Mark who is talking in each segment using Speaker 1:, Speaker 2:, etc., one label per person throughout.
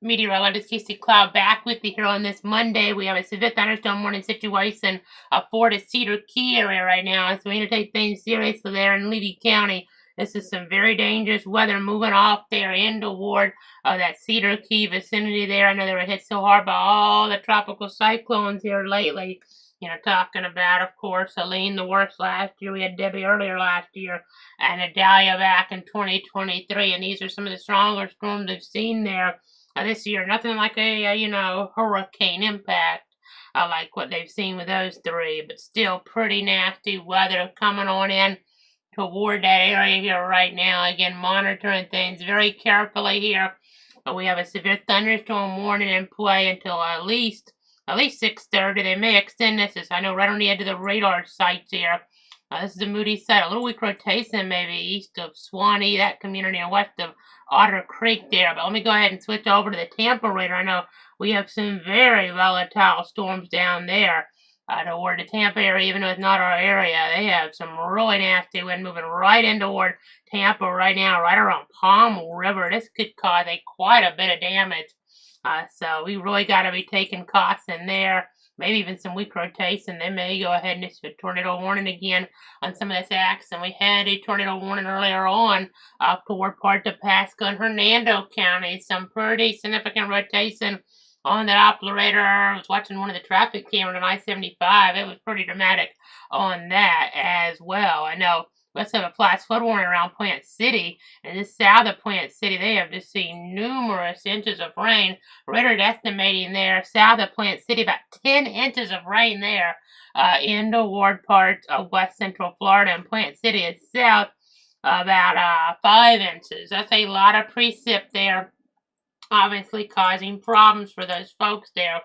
Speaker 1: Meteorologist Casey Cloud back with you here on this Monday. We have a severe thunderstorm warning situation for the Cedar Key area right now. So we need to take things seriously there in Levy County. This is some very dangerous weather moving off there in toward that Cedar Key vicinity there. I know they were hit so hard by all the tropical cyclones here lately. Talking about, of course, Helene the worst last year. We had Debbie earlier last year, and Adalia back in 2023. And these are some of the stronger storms we've seen there this year. Nothing like a hurricane impact like what they've seen with those three, but still pretty nasty weather coming on in toward that area here right now. Again, monitoring things very carefully here. We have a severe thunderstorm warning in play until at least 6:30. They may extend this. I know right on the edge of the radar sites here. This is a Moody site, a little weak rotation maybe east of Swanee, that community, and west of Otter Creek there. But let me go ahead and switch over to the Tampa radar. I know we have some very volatile storms down there toward the Tampa area, even though it's not our area. They have some really nasty wind moving right in toward Tampa right now, right around Palm River. This could cause quite a bit of damage. So we really got to be taking caution there. Maybe even some weak rotation. They may go ahead and issue a tornado warning again on some of this action. We had a tornado warning earlier on toward parts of Pasco and Hernando County. Some pretty significant rotation on that operator. I was watching one of the traffic cameras on I-75. It was pretty dramatic on that as well. I know we also have a flash flood warning around Plant City, and just south of Plant City, they have just seen numerous inches of rain. Radar estimating there south of Plant City about 10 inches of rain there in toward parts of west central Florida, and Plant City itself about 5 inches. That's a lot of precip there, obviously causing problems for those folks there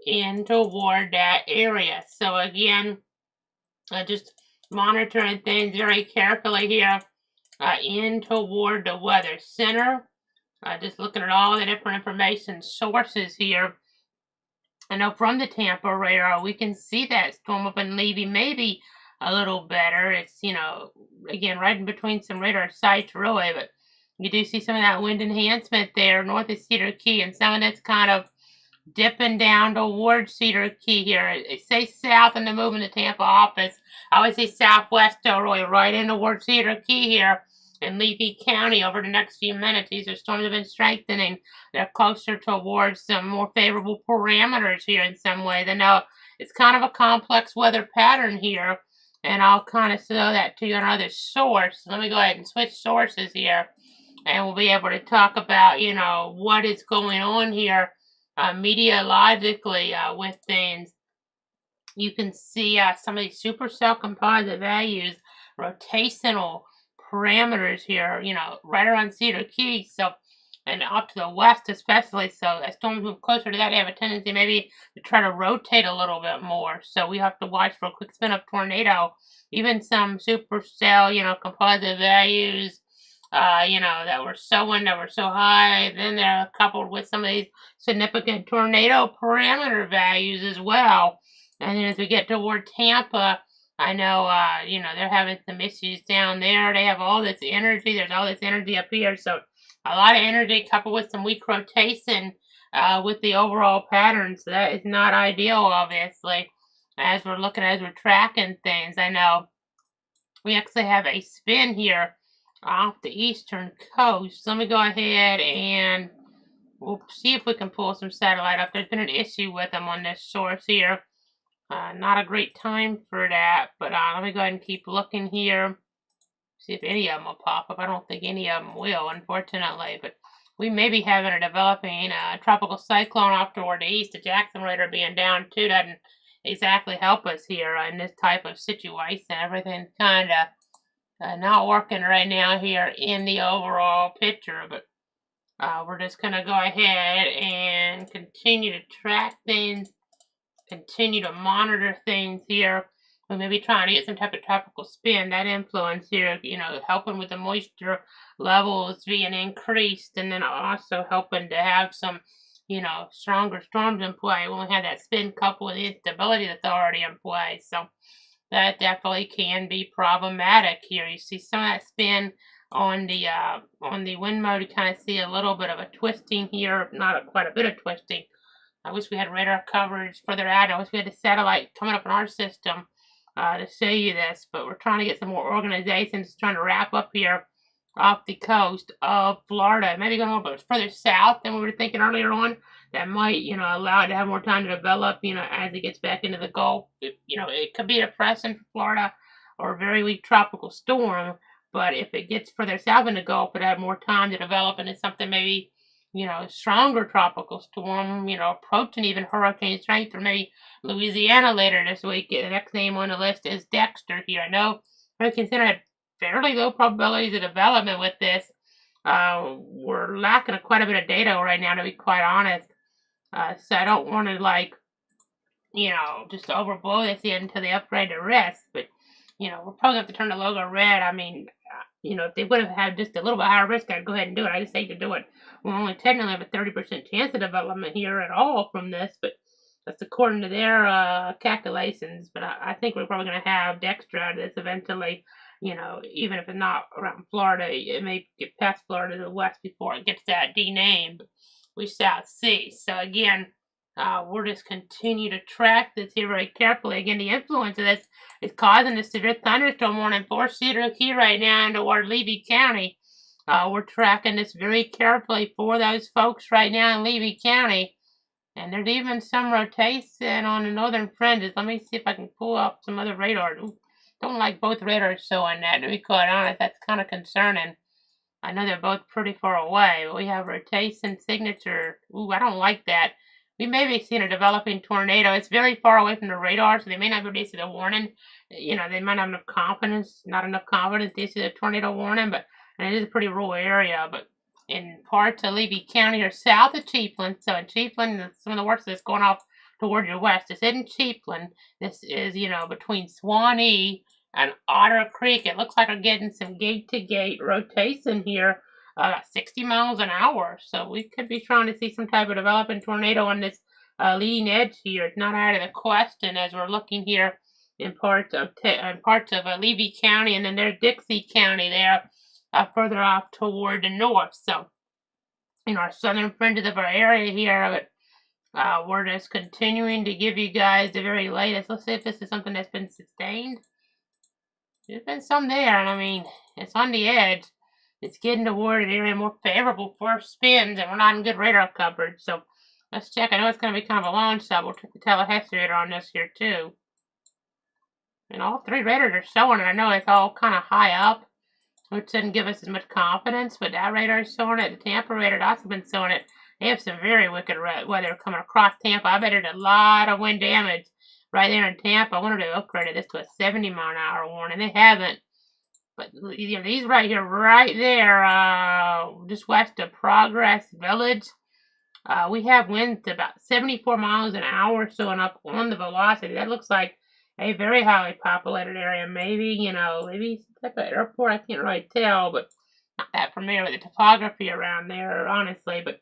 Speaker 1: in toward that area. So again, just monitoring things very carefully here in toward the weather center. Just looking at all the different information sources here. I know from the Tampa radar, we can see that storm up in Levy maybe a little better. It's, again, right in between some radar sites, really, but you do see some of that wind enhancement there north of Cedar Key, and some of that's kind of dipping down towards Cedar Key here. It says south in the moving to Tampa office. I always say southwest, though, really right in towards Cedar Key here in Levy County over the next few minutes. These are storms have been strengthening. They're closer towards some more favorable parameters here in some ways. I know it's kind of a complex weather pattern here, and I'll kind of show that to you on another source. Let me go ahead and switch sources here, and we'll be able to talk about, what is going on here meteorologically with things. You can see some of these supercell composite values, rotational parameters here, right around Cedar Key, so, and up to the west especially. So as storms move closer to that, they have a tendency maybe to try to rotate a little bit more. So we have to watch for a quick spin up tornado. Even some supercell, composite values that were so high. Then they're coupled with some of these significant tornado parameter values as well. And then as we get toward Tampa, I know, they're having some issues down there. They have all this energy. There's all this energy up here. So a lot of energy coupled with some weak rotation with the overall pattern. So that is not ideal, obviously, as we're tracking things. I know we actually have a spin here off the eastern coast. Let me go ahead and we'll see if we can pull some satellite up. There's been an issue with them on this source here. Not a great time for that, but let me go ahead and keep looking here. See if any of them will pop up. I don't think any of them will, unfortunately, but we may be having a developing tropical cyclone off toward the east. The Jackson radar being down too doesn't exactly help us here in this type of situation. Everything's kind of not working right now here in the overall picture, but we're just going to go ahead and continue to track things, continue to monitor things here. We may be trying to get some type of tropical spin. That influence here, helping with the moisture levels being increased, and then also helping to have some, stronger storms in play when we have that spin coupled with the instability authority in play. So that definitely can be problematic here. You see some of that spin on the wind mode, you kind of see a little bit of a twisting here, not quite a bit of twisting. I wish we had radar coverage further out. I wish we had a satellite coming up in our system to show you this, but we're trying to get some more organizations trying to wrap up here off the coast of Florida. Maybe going a little bit further south than we were thinking earlier on. That might, allow it to have more time to develop, as it gets back into the Gulf. It could be a depression for Florida or a very weak tropical storm, but if it gets further south in the Gulf, it'd have more time to develop into something maybe, stronger tropical storm, approaching even hurricane strength, or maybe Louisiana later this week. The next name on the list is Dexter here. I know Hurricane Center had fairly low probabilities of development with this. We're lacking quite a bit of data right now, to be quite honest. So I don't want to, just overblow this until they upgrade the rest. But, we're probably going to have to turn the logo red. I mean, if they would have had just a little bit higher risk, I'd go ahead and do it. I just hate to do it. We only technically have a 30% chance of development here at all from this, but that's according to their calculations. But I think we're probably going to have Dexter out of this eventually. Even if it's not around Florida, it may get past Florida to the west before it gets that D name. We shall see. So again, we're just continue to track this here very carefully. Again, the influence of this is causing a severe thunderstorm warning for Cedar Key right now and toward Levy County. We're tracking this very carefully for those folks right now in Levy County. And there's even some rotation on the northern fringes. Let me see if I can pull up some other radar. Ooh, don't like both radars showing that, to be quite honest. That's kind of concerning. I know they're both pretty far away, but we have rotation signature. Ooh, I don't like that. We may be seeing a developing tornado. It's very far away from the radar, so they may not be able to issue the warning. They might have enough confidence, not enough confidence to issue the tornado warning, and it is a pretty rural area. But in parts of Levy County or south of Chiefland, so in Chiefland, some of the work that's going off toward your west. This isn't Chiefland. This is, between Swanee and Otter Creek. It looks like we're getting some gate-to-gate rotation here, 60 miles an hour. So we could be trying to see some type of developing tornado on this leading edge here. It's not out of the question as we're looking here in parts of Levy County, and then there's Dixie County there further off toward the north. So, our southern fringes of our area here, but we're just continuing to give you guys the very latest. Let's see if this is something that's been sustained. There's been some there, and I mean, it's on the edge. It's getting toward an area more favorable for spins, and we're not in good radar coverage. So let's check. I know it's going to be kind of a long shot. We'll check the Tallahassee radar on this here, too. And all three radars are showing it. I know it's all kind of high up, which doesn't give us as much confidence, but that radar is showing it. The Tampa radar has also been showing it. They have some very wicked weather coming across Tampa. I bet there's a lot of wind damage right there in Tampa. I wonder if they upgraded this to a 70-mile-an-hour warning. They haven't. But these right here, right there, just west of Progress Village, we have winds to about 74 miles an hour showing up on the velocity. That looks like a very highly populated area. Maybe, maybe some type of airport. I can't really tell, but not that familiar with the topography around there, honestly. But,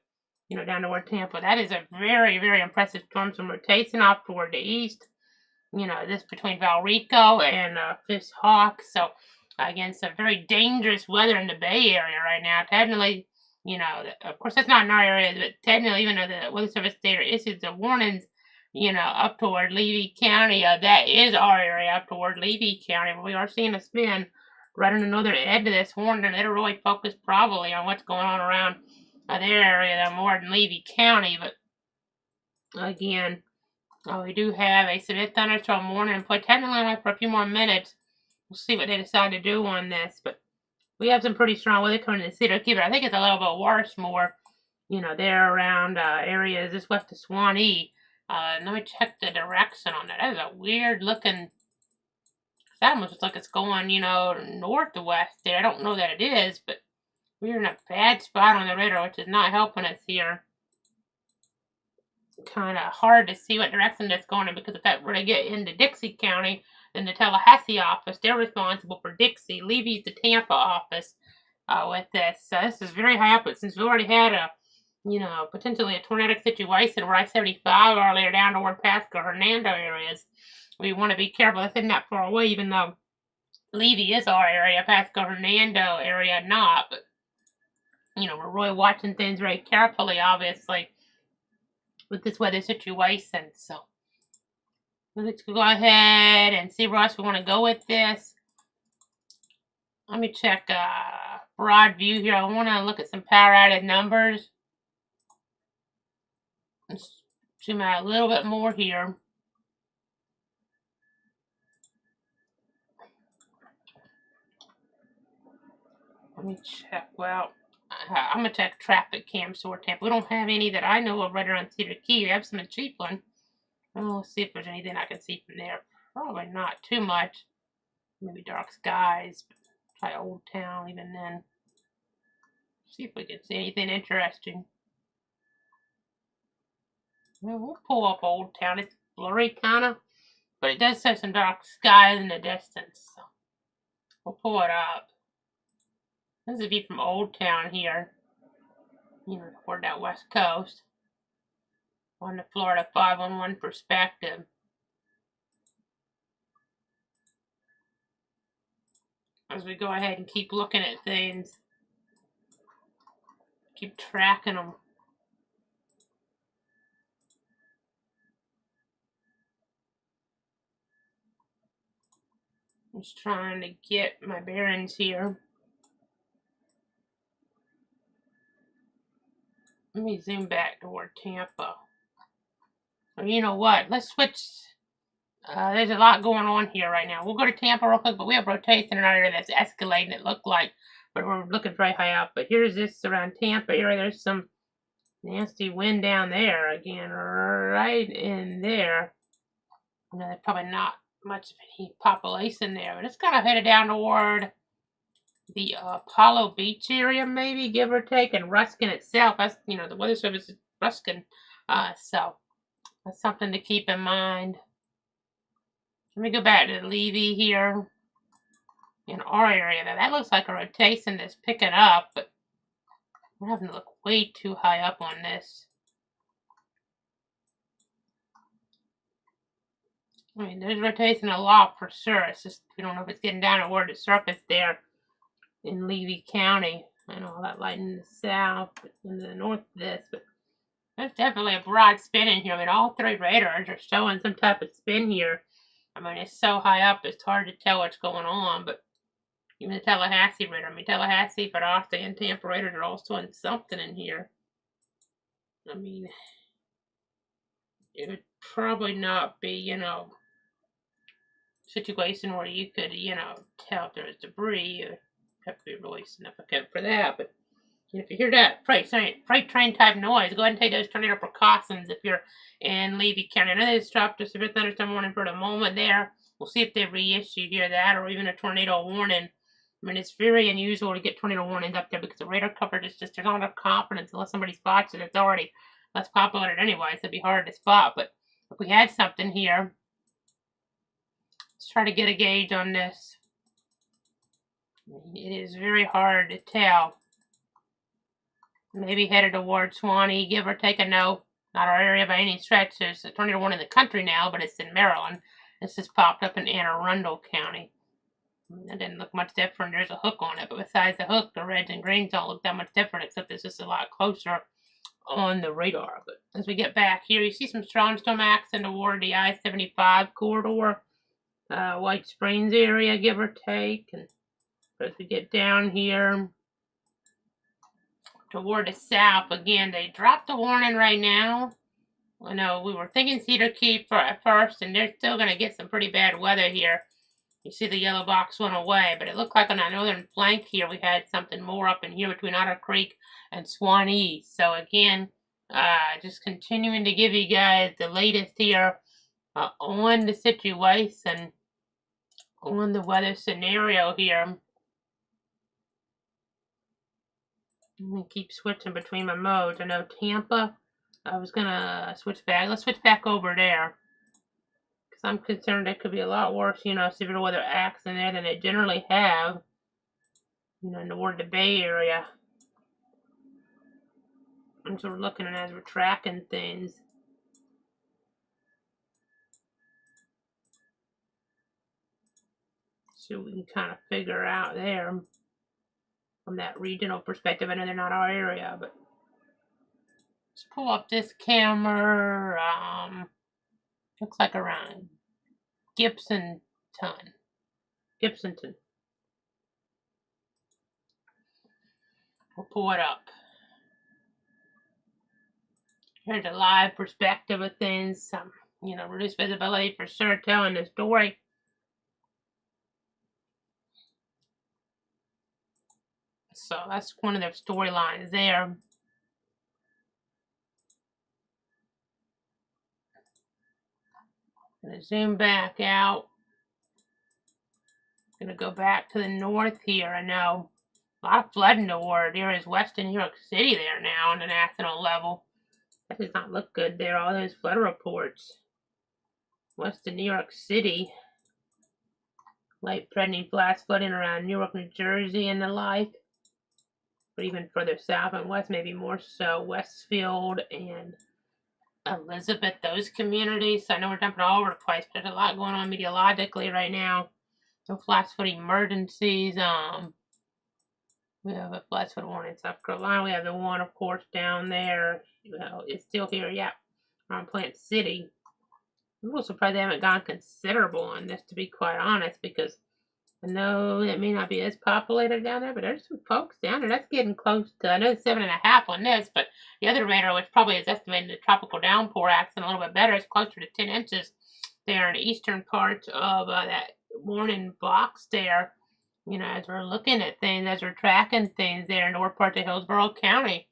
Speaker 1: down toward Tampa, that is a very, very impressive storm. Some rotation off toward the east. This between Valrico and Fish Hawk. So, again, some very dangerous weather in the Bay Area right now. Technically, of course, that's not in our area, but technically, even though the Weather Service data issues the warnings, up toward Levy County, that is our area up toward Levy County. But we are seeing a spin right on the northern edge of this warning, and it'll really focus probably on what's going on around their area more than Levy County. But again, we do have a severe thunderstorm warning, but technically only for a few more minutes. We'll see what they decide to do on this, but we have some pretty strong weather coming to Cedar Key, but I think it's a little bit worse more, there around areas just west of Swanee. Let me check the direction on that. That is a weird looking, that almost looks like it's going, north to west there. I don't know that it is, but we're in a bad spot on the radar, which is not helping us here. Kind of hard to see what direction that's going in, because if that were to get into Dixie County, then the Tallahassee office, they're responsible for Dixie. Levy's the Tampa office with this. So this is very high up, but since we already had a, potentially a tornadic situation where I-75 earlier down toward Pasco, Hernando areas, we want to be careful. That's not that far away, even though Levy is our area, Pasco Hernando area not, but you know, we're really watching things very carefully, obviously, with this weather situation. So let's go ahead and see where else we want to go with this. Let me check broad view here. I want to look at some power added numbers. Let's zoom out a little bit more here. Let me check. Well, I'm going to check traffic cam sort Tampa. We don't have any that I know of right around Cedar Key. We have some in Chiefland. Well, let's see if there's anything I can see from there. Probably not too much. Maybe dark skies. Try Old Town even then. See if we can see anything interesting. Well, we'll pull up Old Town. It's blurry kind of, but it does show some dark skies in the distance. So we'll pull it up. This is a view from Old Town here. You know, toward that west coast. On the Florida 511 perspective. As we go ahead and keep looking at things. Keep tracking them. Just trying to get my bearings here. Let me zoom back toward Tampa. Well, you know what? Let's switch. There's a lot going on here right now. We'll go to Tampa real quick, but we have rotation in our area that's escalating, it looked like. But we're looking very high up. But here's this around Tampa area. There's some nasty wind down there again, right in there. You know, there's probably not much of any population there, but it's kind of headed down toward the Apollo Beach area, maybe, give or take, and Ruskin itself. That's, you know, the Weather Service is Ruskin. So that's something to keep in mind. Let me go back to Levy here in our area. Now, that looks like a rotation that's picking up, but we're having to look way too high up on this. I mean, there's rotation a lot for sure. It's just, we don't know if it's getting down toward the surface there in Levy County. I know all that light in the south, in the north of this, but there's definitely a broad spin in here. I mean, all three radars are showing some type of spin here. I mean, it's so high up, it's hard to tell what's going on, but even the Tallahassee radar, I mean, Tallahassee, Fidasta, and Tampa radars are all showing something in here. I mean, it would probably not be, you know, situation where you could, you know, tell if there's debris. It would have to be really significant for that. But if you hear that freight train type noise, go ahead and take those tornado precautions if you're in Levy County. I know they stopped a severe thunderstorm warning for the moment there. We'll see if they reissue here that or even a tornado warning. I mean, it's very unusual to get tornado warnings up there because the radar coverage is just, there's not enough confidence unless somebody spots it. It's already less populated anyway, so it'd be hard to spot. But if we had something here, let's try to get a gauge on this. It is very hard to tell. Maybe headed towards Swanee, give or take a no. Not our area by any stretch. There's a tornado warning in the country now, but it's in Maryland. This just popped up in Anne Arundel County. That didn't look much different. There's a hook on it, but besides the hook, the reds and greens don't look that much different, except it's just a lot closer on the radar. But as we get back here, you see some strong storm accent toward the I-75 corridor, White Springs area, give or take. And as we get down here toward the south, again, they dropped the warning right now. I know we were thinking Cedar Key at first, and they're still going to get some pretty bad weather here. You see the yellow box went away, but it looked like on that northern flank here we had something more up in here between Otter Creek and Swanee. So again, just continuing to give you guys the latest here on the situation, on the weather scenario here. Let me keep switching between my modes. I know Tampa, I was going to switch back. Let's switch back over there. I'm concerned it could be a lot worse, you know, severe weather acts in there than they generally have, you know, toward the Bay Area. And so we're looking at as we're tracking things. See what we can kind of figure out there from that regional perspective. I know they're not our area, but let's pull up this camera. Looks like around Gibsonton. We'll pull it up. Here's a live perspective of things. Some, reduced visibility for sure, telling the story. So that's one of their storylines there. Gonna zoom back out. Gonna go back to the north here. I know a lot of flooding toward areas west of New York City there now on the national level. That does not look good there. All those flood reports west of New York City. Life-threatening flash flooding around Newark, New Jersey and the like. But even further south and west, maybe more so, Westfield and Elizabeth, those communities. So I know we're jumping all over the place, but there's a lot going on meteorologically right now. No flash flood emergencies. We have a flash flood warning in South Carolina. We have the one, of course, down there. Well, it's still here, yeah, around Plant City. I'm a little surprised they haven't gone considerable on this, to be quite honest, because I know it may not be as populated down there, but there's some folks down there. That's getting close to, I know it's 7.5 on this, but the other radar, which probably is estimating the tropical downpour accident a little bit better, is closer to 10 inches there in the eastern part of that warning box there. As we're looking at things, as we're tracking things there in the north part of Hillsborough County.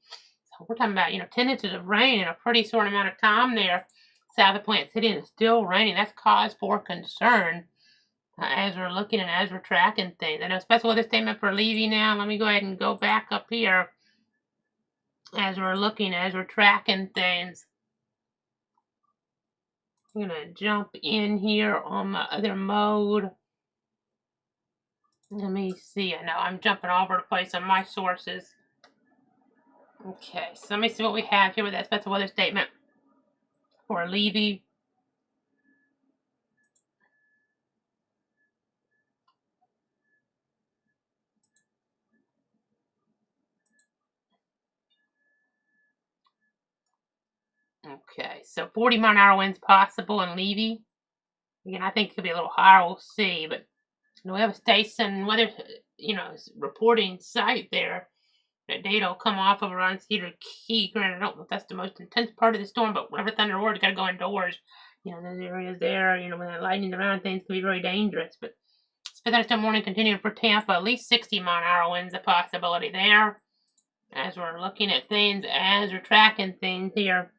Speaker 1: So we're talking about, 10 inches of rain in a pretty short amount of time there south of Plant City, and it's still raining. That's cause for concern as we're looking and as we're tracking things. I know special weather statement for Levy now. Let me go ahead and go back up here as we're looking, as we're tracking things. I'm going to jump in here on my other mode. Let me see. I know I'm jumping all over the place on my sources. Okay, so let me see what we have here with that special weather statement for Levy. Okay, so 40-mile-an-hour winds possible in Levy. Again, I think it could be a little higher. We'll see, but we have a station weather, reporting site there. That data will come off of around Cedar Key. Granted, I don't know if that's the most intense part of the storm, but whenever thunder roars, you gotta go indoors. Those areas there, when that lightning around, things can be very dangerous. But thunderstorm warning continuing for Tampa. At least 60-mile-an-hour winds a possibility there. As we're looking at things, as we're tracking things here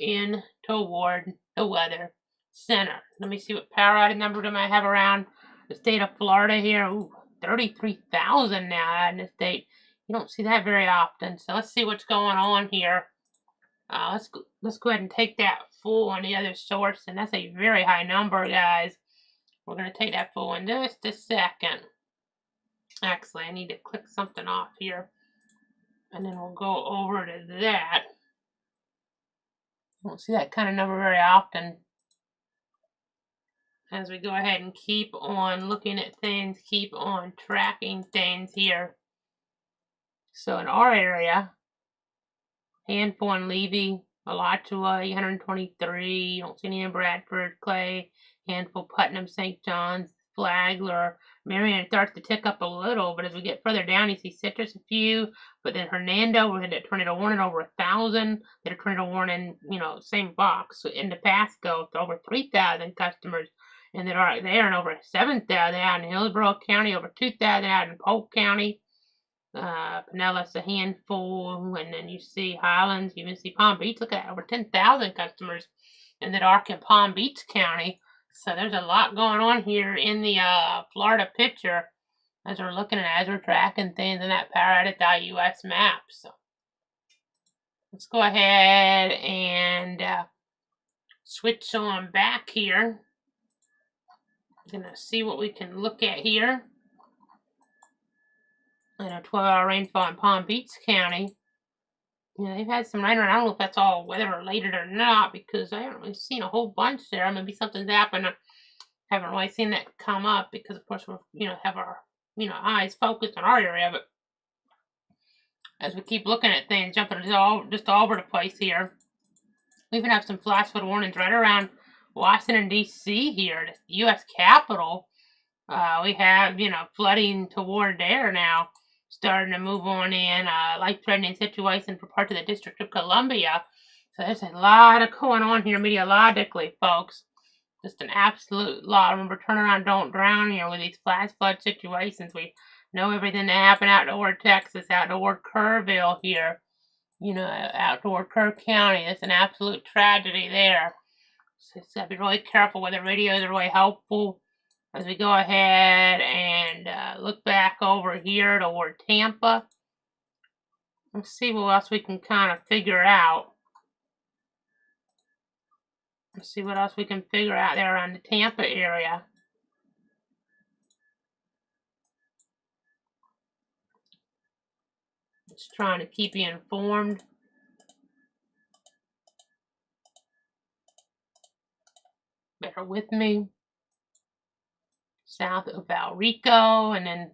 Speaker 1: in toward the weather center. Let me see what power outage number do I have around the state of Florida here. Ooh, 33,000 now out in the state. You don't see that very often. So let's see what's going on here. Let's go ahead and take that full on the other source, and that's a very high number, guys. We're going to take that full in just a second. Actually, I need to click something off here, and then we'll go over to that. Don't see that kind of number very often. As we go ahead and keep on looking at things, keep on tracking things here. So in our area, handful in Levy, Alachua, 123. You don't see any in Bradford, Clay, handful Putnam, St. John's, Flagler, Marion starts to tick up a little, but as we get further down, you see Citrus a few, but then Hernando, we had a tornado warning over 1,000, then a tornado warning, same box. So in the Pasco, over 3,000 customers, and then right there, and over 7,000 out in Hillsborough County, over 2,000 out in Polk County. Pinellas a handful, and then you see Highlands, you even see Palm Beach. Look at that, over 10,000 customers in the Dark and Palm Beach County. So there's a lot going on here in the Florida picture as we're looking and as we're tracking things in that PowerEdit.us map. So let's go ahead and switch on back here. I'm gonna see what we can look at here. And a 12-hour rainfall in Palm Beach County. They've had some rain, and I don't know if that's all weather related or not, because I haven't really seen a whole bunch there. Maybe something's happened haven't really seen that come up because, of course, we're, have our, eyes focused on our area. But as we keep looking at things, jumping just all over the place here, we even have some flash flood warnings right around Washington, D.C. here, the U.S. Capitol. We have, flooding toward there now, starting to move on in, life-threatening situation for parts of the District of Columbia. So there's a lot of going on here meteorologically, folks. Just an absolute lot. Remember, turn around, don't drown here with these flash flood situations. We know everything that happened out toward Texas, out toward Kerrville here, out toward Kerr County. It's an absolute tragedy there. So you got to be really careful with the radios. Are really helpful as we go ahead and look back over here toward Tampa. Let's see what else we can kind of figure out. Let's see what else we can figure out there around the Tampa area. Just trying to keep you informed. Bear with me. South of Valrico, and then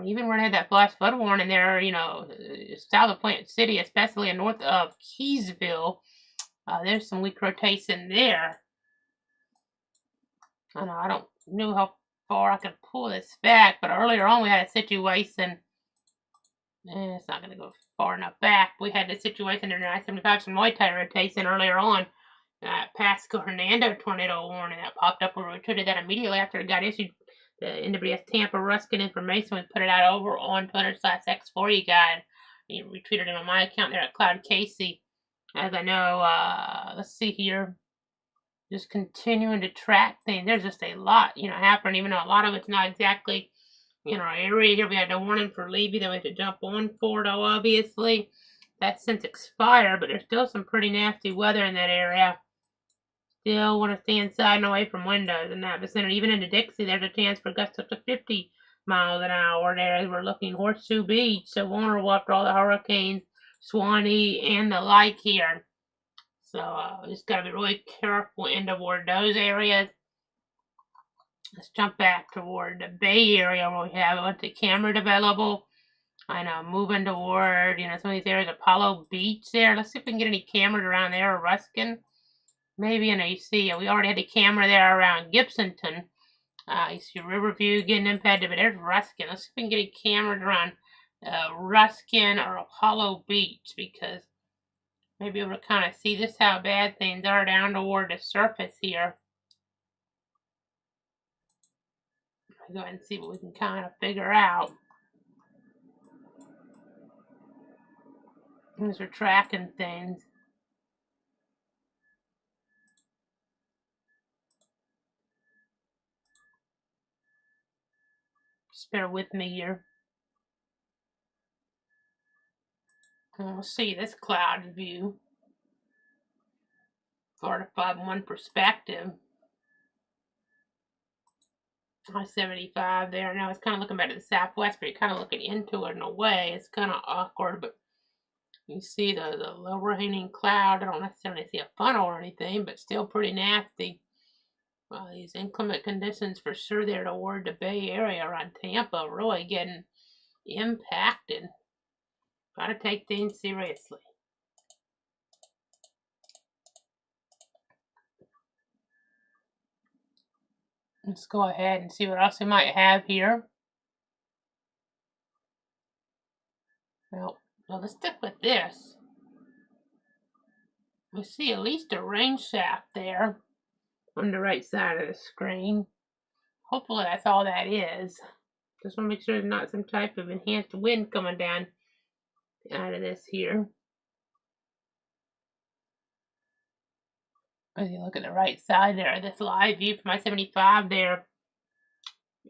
Speaker 1: even when I had that flash flood warning there, south of Plant City, especially in north of Keysville, there's some weak rotation there. I don't know how far I can pull this back, but earlier on we had a situation. It's not going to go far enough back. We had this situation in I-75, some multi-rotation earlier on. Pasco Hernando tornado warning that popped up. We retweeted that immediately after it got issued. The NWS Tampa Ruskin information. We put it out over on Twitter/X for you guys. You retweeted it on my account there at Cloud Casey. As I know, let's see here. Just continuing to track things. There's just a lot, happening, even though a lot of it's not exactly in our area here. We had the warning for Levy that we had to jump on for, though, obviously. That's since expired, but there's still some pretty nasty weather in that area. Still want to stay inside and away from windows in that vicinity. Even into Dixie, there's a chance for gusts up to 50 miles an hour there as we're looking Horseshoe Beach. So vulnerable after all the hurricanes, Swanee, and the like here. So just got to be really careful in toward those areas. Let's jump back toward the Bay Area where we have a bunch of cameras available. I know, moving toward, some of these areas, Apollo Beach there. Let's see if we can get any cameras around there, Ruskin. Maybe in AC. We already had a camera there around Gibsonton. You see Riverview getting impacted, but there's Ruskin. Let's see if we can get any cameras around Ruskin or Apollo Beach, because maybe able to kind of see this how bad things are down toward the surface here. I'll go ahead and see what we can kind of figure out. As we're tracking things. Just bear with me here. And we'll see this cloud view. Florida 5-1 perspective. I-75 there. Now it's kind of looking back to the southwest, but you're kind of looking into it in a way. It's kind of awkward, but you see the lower hanging cloud. I don't necessarily see a funnel or anything, but still pretty nasty. Well, these inclement conditions for sure there toward the Bay Area around Tampa really getting impacted. Gotta take things seriously. Let's go ahead and see what else we might have here. Well, let's stick with this. We see at least a rain shaft there on the right side of the screen. Hopefully that's all that is. Just want to make sure there's not some type of enhanced wind coming down out of this here. As you look at the right side there, this live view from I-75 there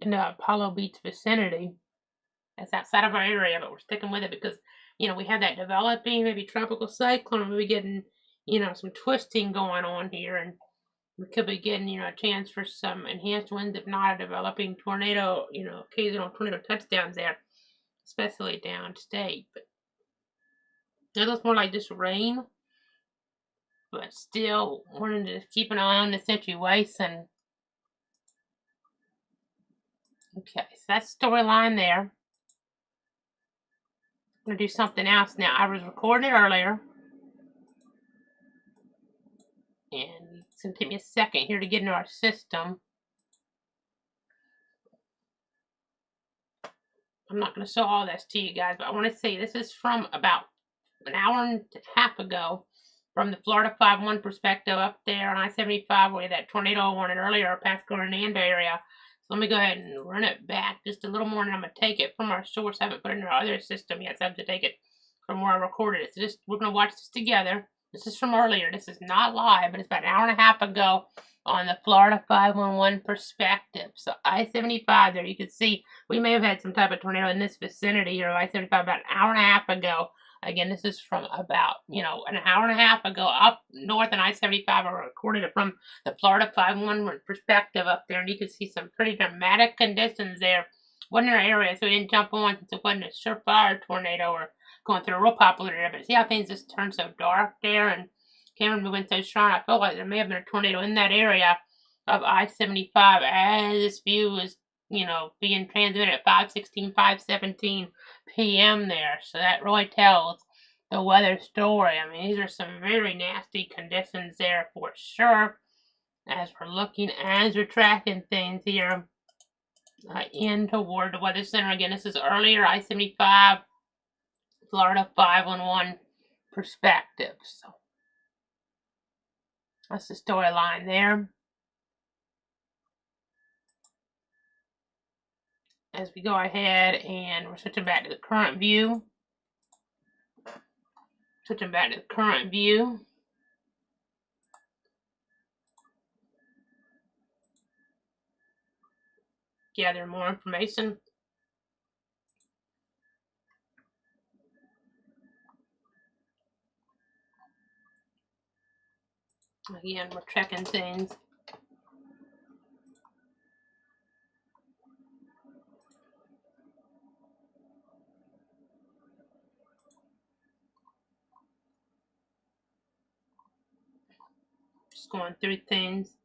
Speaker 1: in the Apollo Beach vicinity. That's outside of our area, but we're sticking with it because, we have that developing, maybe tropical cyclone, maybe getting, some twisting going on here, and we could be getting, a chance for some enhanced winds, if not a developing tornado, occasional tornado touchdowns there, especially downstate. But it looks more like just rain, but still wanting to keep an eye on the situation. Okay, so that's storyline there. I'm going to do something else now. I was recording it earlier. And it's going to take me a second here to get into our system. I'm not going to show all this to you guys, but I want to say this is from about an hour and a half ago from the Florida 5-1 perspective up there on I-75 where that tornado warning earlier past Hernando area. So let me go ahead and run it back just a little more, and I'm going to take it from our source. I haven't put it in our other system yet, so I have to take it from where I recorded it. So just we're going to watch this together. This is from earlier. This is not live, but it's about an hour and a half ago on the Florida 511 perspective. So I-75 there, you can see we may have had some type of tornado in this vicinity here, I-75 about an hour and a half ago. Again, this is from about, an hour and a half ago up north on I-75. I recorded it from the Florida 511 perspective up there, and you can see some pretty dramatic conditions there. Wasn't in our area, so we didn't jump on since it wasn't a surefire tornado or going through a real popular area. But see how things just turned so dark there, and camera moving so strong. I felt like there may have been a tornado in that area of I-75 as this view is, being transmitted at 5:16, 5:17 p.m. there. So that really tells the weather story. I mean, these are some very nasty conditions there for sure. As we're tracking things here in toward the weather center. Again, this is earlier I-75, Florida 511 perspective. So that's the storyline there. As we go ahead and we're switching back to the current view. Gather more information. Again, we're checking things. Just going through things.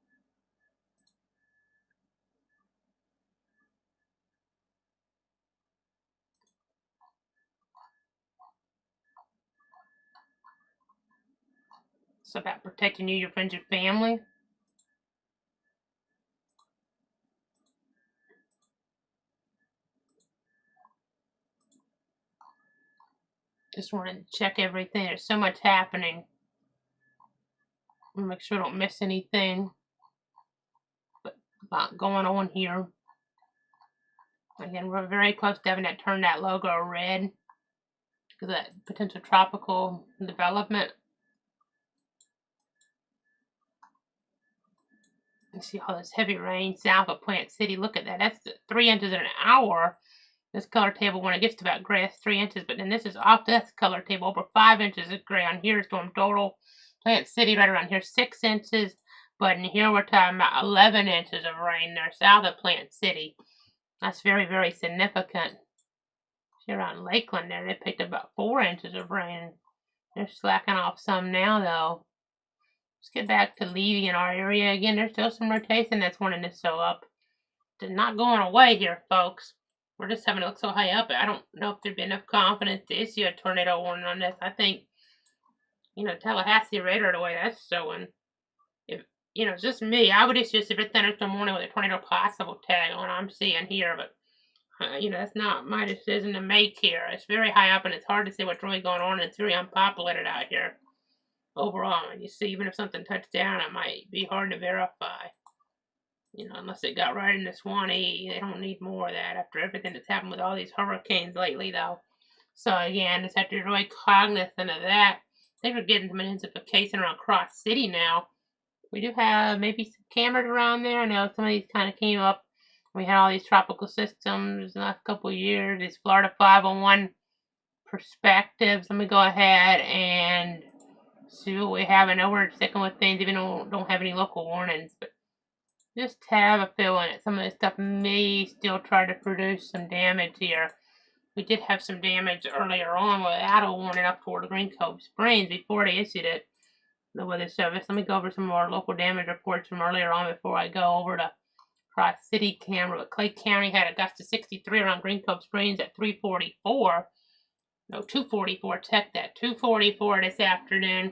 Speaker 1: It's about protecting you, your friends, your family. Just wanted to check everything. There's so much happening. Make sure I don't miss anything. But a lot going on here. Again, we're very close to having that turn that logo red because of that potential tropical development. You see all this heavy rain south of Plant City. Look at that. That's 3 inches in an hour. This color table, when it gets to about gray, it's 3 inches. But then this is off this color table, over 5 inches of gray. On here, storm total. Plant City right around here, 6 inches. But in here, we're talking about 11 inches of rain there south of Plant City. That's very, very significant. See, around Lakeland there, they picked up about 4 inches of rain. They're slacking off some now, though. Let's get back to Levy in our area again. There's still some rotation that's wanting to show up. They're not going away here, folks. We're just having to look so high up. I don't know if there'd be enough confidence to issue a tornado warning on this. I think, Tallahassee radar, the way that's showing, if, it's just me, I would issue a severe thunderstorm warning with a tornado possible tag on I'm seeing here, but, that's not my decision to make here. It's very high up, and it's hard to see what's really going on, and it's very unpopulated out here. Overall, and you see, even if something touched down, it might be hard to verify. Unless it got right into Swanee, they don't need more of that after everything that's happened with all these hurricanes lately, though. So again, just have to be really cognizant of that. I think we're getting some intensification around Cross City now. We do have maybe some cameras around there. I know some of these kind of came up. We had all these tropical systems in the last couple of years. These Florida 501 perspectives. Let me go ahead and see what we have. I know we're sticking with things even though we don't have any local warnings, but just have a feeling that some of this stuff may still try to produce some damage here. We did have some damage earlier on without a warning up toward Green Cove Springs before they issued it. The Weather Service. Let me go over some more local damage reports from earlier on before I go over to Cross City camera, but Clay County had a gust of 63 around Green Cove Springs at 344. No, 244. Check that. 244 this afternoon.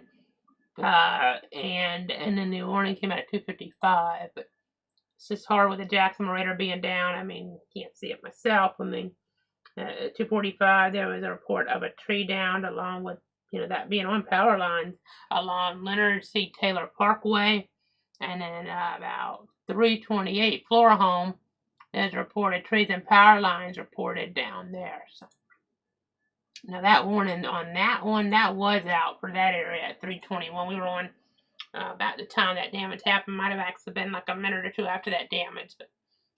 Speaker 1: And then the warning came out at 255. But it's just hard with the Jackson radar being down. I mean, can't see it myself. I mean, 245, there was a report of a tree downed along with, that being on power lines along Leonard C. Taylor Parkway. And then about 328 Flora Home, there's reported trees and power lines reported down there. So now that warning on that one, that was out for that area at 321. We were on about the time that damage happened. Might have actually been like a minute or two after that damage, but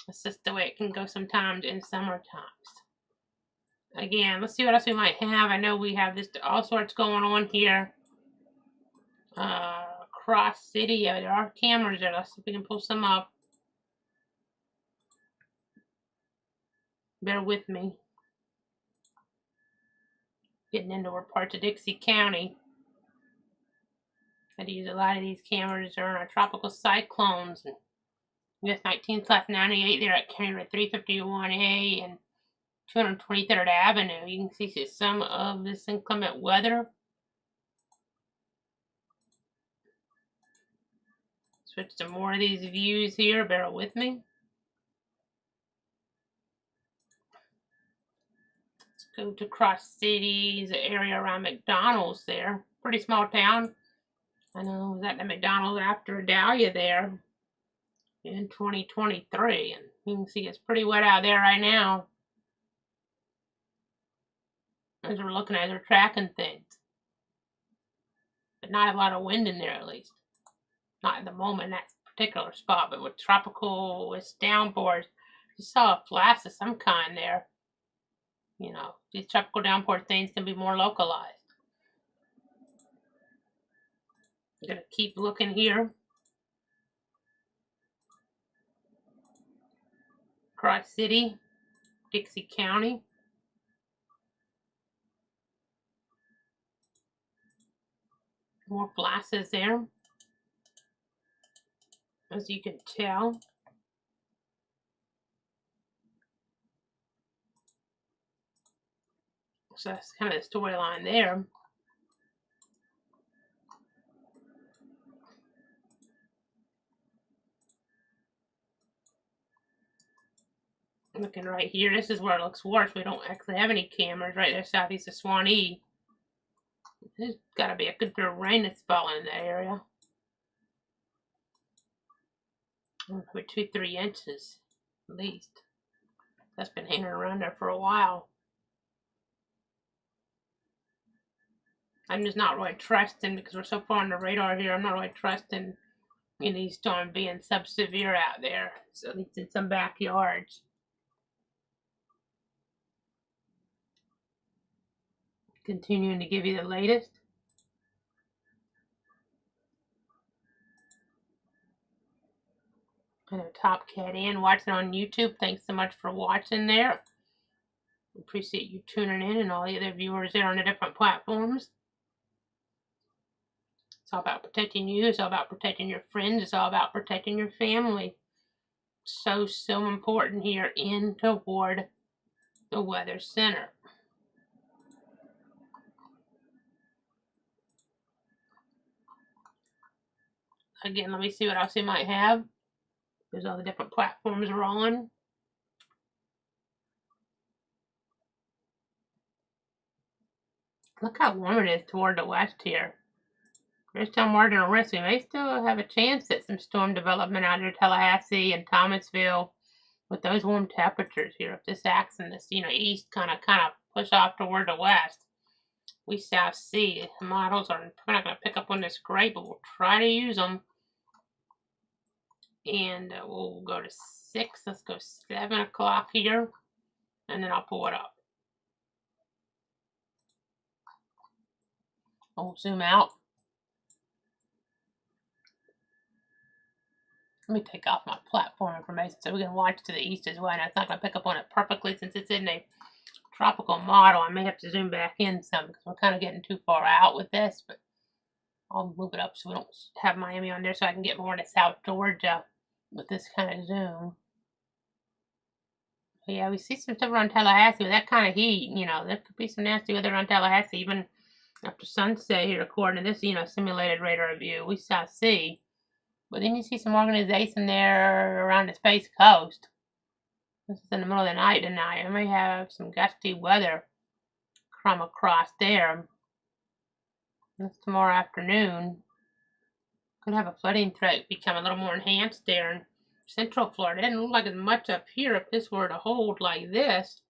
Speaker 1: it's just the way it can go sometimes in summer times. Again, let's see what else we might have. I know we have all sorts going on here. Cross City, yeah, there are cameras there. Let's see if we can pull some up. Bear with me. Getting into parts of Dixie County. I use a lot of these cameras are our tropical cyclones. And US 19/98 there at County Road 351A and 223rd Avenue. You can see some of this inclement weather. Switch to more of these views here. Bear with me. Let's go to Cross Cities, the area around McDonald's there. Pretty small town. I know I was at the McDonald's after Dahlia there in 2023. And you can see it's pretty wet out there right now. As we're looking at, we're tracking things. But not a lot of wind in there, at least. Not at the moment in that particular spot, but with tropical, with downpours, you saw a flash of some kind there. These tropical downpour things can be more localized. I'm gonna keep looking here. Cross City, Dixie County. More flashes there, as you can tell. So that's kind of the storyline there. Looking right here, this is where it looks worse. We don't actually have any cameras right there southeast of Swanee. There's got to be a good bit of rain that's falling in that area. Probably 2-3 inches at least. That's been hanging around there for a while. I'm just not really trusting, because we're so far on the radar here, I'm not really trusting these storms being sub-severe out there, so at least in some backyards. Continuing to give you the latest. And Top Cat Ann watching on YouTube. Thanks so much for watching there. Appreciate you tuning in and all the other viewers there on the different platforms. It's all about protecting you. It's all about protecting your friends. It's all about protecting your family. So important here in toward the Weather Center. Again, let me see what else we might have. There's all the different platforms we're on. Look how warm it is toward the west here. There's still marginal risk. We may still have a chance at some storm development out near Tallahassee and Thomasville with those warm temperatures here. If this acts in this, east kind of push off toward the west, we shall see. The models are not going to pick up on this great, but we'll try to use them. And we'll go to 6. Let's go 7 o'clock here, and then I'll pull it up. I'll zoom out. Let me take off my platform information so we can watch to the east as well. And it's not going to pick up on it perfectly since it's in a tropical model. I may have to zoom back in some because we're kind of getting too far out with this, but I'll move it up so we don't have Miami on there so I can get more into South Georgia with this kind of zoom. Yeah, we see some stuff around Tallahassee with that kind of heat. There could be some nasty weather around Tallahassee even after sunset here, according to this, simulated radar view. We shall see. But then you see some organization there around the Space Coast. This is in the middle of the night tonight. I may have some gusty weather come across there. That's tomorrow afternoon. Could have a flooding threat become a little more enhanced there in central Florida. It doesn't look like as much up here if this were to hold like this.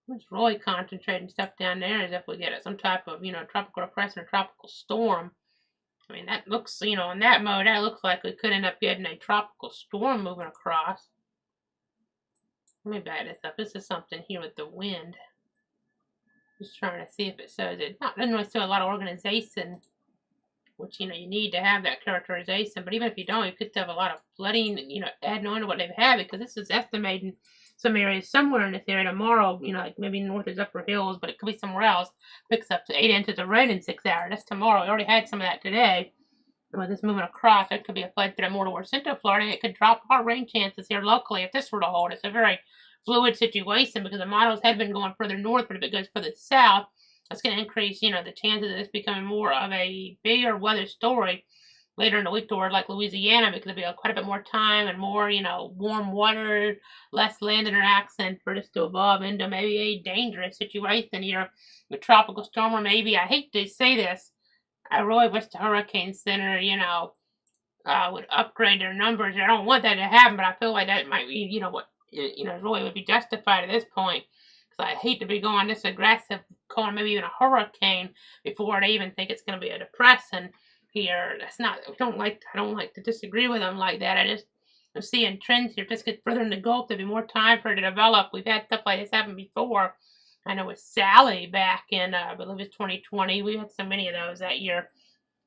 Speaker 1: It's really concentrating stuff down there as if we get some type of, tropical depression or tropical storm. I mean, that looks, in that mode, that looks like we could end up getting a tropical storm moving across. Let me back this up. This is something here with the wind. Just trying to see if it shows it. Doesn't really show a lot of organization, which, you need to have that characterization. But even if you don't, you could have a lot of flooding, adding on to what they've had, because this is estimating some areas somewhere in this area tomorrow, like maybe north is Upper Hills, but it could be somewhere else, picks up to 8 inches of rain in 6 hours. That's tomorrow. We already had some of that today. With this moving across, it could be a flood threat more towards central Florida, and it could drop our rain chances here locally if this were to hold. It's a very fluid situation because the models had been going further north, but if it goes further south, that's going to increase, the chances of this becoming more of a bigger weather story later in the week toward like Louisiana, because there'll be quite a bit more time and more, warm water, less land interaction for this to evolve into maybe a dangerous situation here with tropical storm, or maybe, I hate to say this, I really wish the Hurricane Center, would upgrade their numbers. I don't want that to happen, but I feel like that might be, really would be justified at this point. Because I hate to be going this aggressive, calling maybe even a hurricane before they even think it's going to be a depression here. That's not. I don't like to disagree with them like that. I'm seeing trends here. Just get further in the Gulf, there'll be more time for it to develop. We've had stuff like this happen before. I know with Sally back in, I believe it was 2020. We had so many of those that year.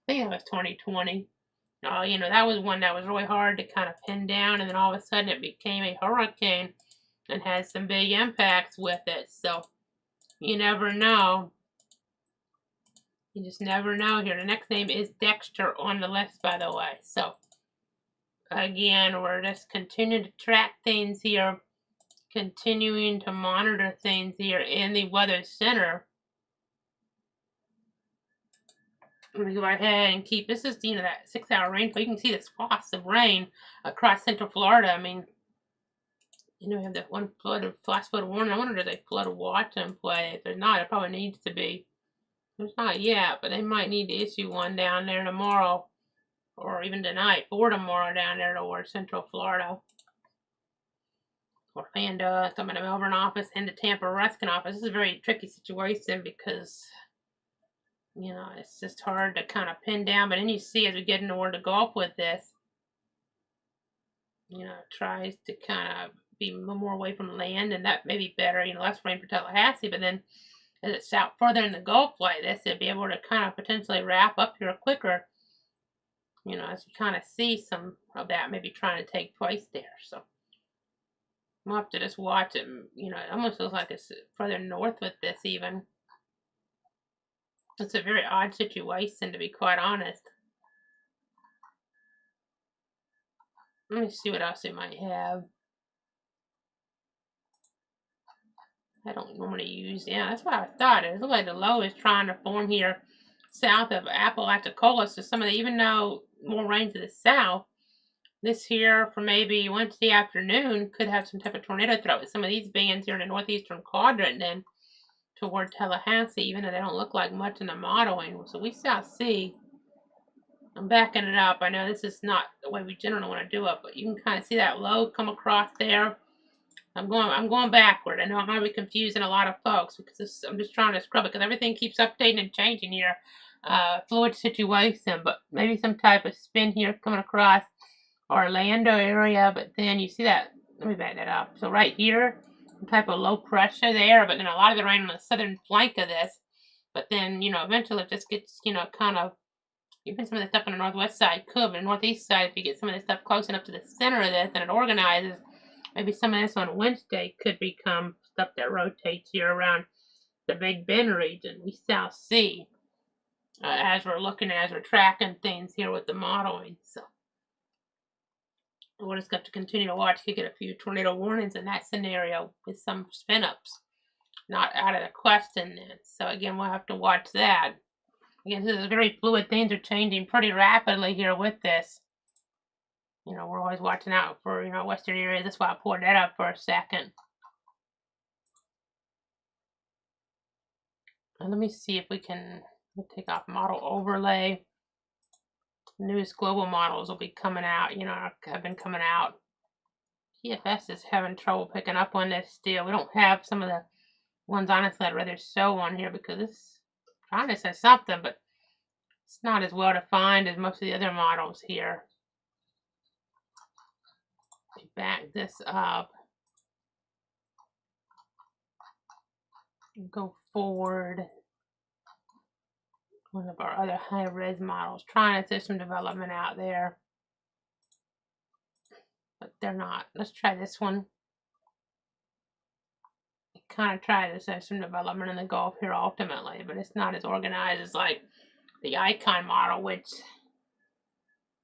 Speaker 1: I think it was 2020. That was one that was really hard to kind of pin down, and then all of a sudden it became a hurricane and had some big impacts with it. So you never know. You just never know here. The next name is Dexter on the list, by the way. So again, we're just continuing to track things here, continuing to monitor things here in the Weather Center. I'm going to go ahead and keep, this is, that 6-hour rainfall. You can see the swaths of rain across central Florida. I mean, we have that one flash flood warning. I wonder if there's a flood watch in play. If there's not, it probably needs to be. There's not yet, but they might need to issue one down there tomorrow, or even tonight, for tomorrow down there towards central Florida. And some of the Melbourne office and the Tampa Ruskin office. This is a very tricky situation because, it's just hard to kind of pin down. But then you see as we get into the Gulf with this, it tries to kind of be a little more away from land, and that may be better, less rain for Tallahassee. But then as it's out further in the Gulf like this, it'll be able to kind of potentially wrap up here quicker, as you kind of see some of that maybe trying to take place there. So we'll have to just watch it. It almost looks like it's further north with this even. It's a very odd situation, to be quite honest. Let me see what else we might have. I don't normally use, that's what I thought. It looks like the low is trying to form here south of Apalachicola. So some of the, even though more rain to the south, this here for maybe Wednesday afternoon could have some type of tornado threat with some of these bands here in the northeastern quadrant then toward Tallahassee, even though they don't look like much in the modeling. So we shall see. I'm backing it up. I know this is not the way we generally want to do it, but you can kind of see that low come across there. I'm going backward. I know I might be confusing a lot of folks because I'm just trying to scrub it because everything keeps updating and changing here. Fluid situation, but maybe some type of spin here coming across Orlando area. But then you see that, let me back that up. So right here, some type of low pressure there, but then a lot of the rain on the southern flank of this. But then, eventually it just gets, kind of, even some of the stuff on the northwest side could, but the northeast side, if you get some of this stuff close enough to the center of this and it organizes, maybe some of this on Wednesday could become stuff that rotates here around the Big Bend region. We shall see as we're tracking things here with the modeling. So We're just going to continue to watch. You get a few tornado warnings in that scenario with some spin-ups. Not out of the question then. So again, we'll have to watch that. Again, this is very fluid. Things are changing pretty rapidly here with this. You know, we're always watching out for, you know, western areas. That's why I pulled that up for a second. And let me see if we can take off model overlay. Newest global models will be coming out, you know, have been coming out. TFS is having trouble picking up on this still. We don't have some of the ones, honestly, I'd rather show on here because it's trying to say something, but it's not as well defined as most of the other models here. Back this up. Go forward. One of our other high-res models, trying to system development out there. But they're not. Let's try this one. Kind of try the system development in the Gulf here ultimately, but it's not as organized as like the icon model, which,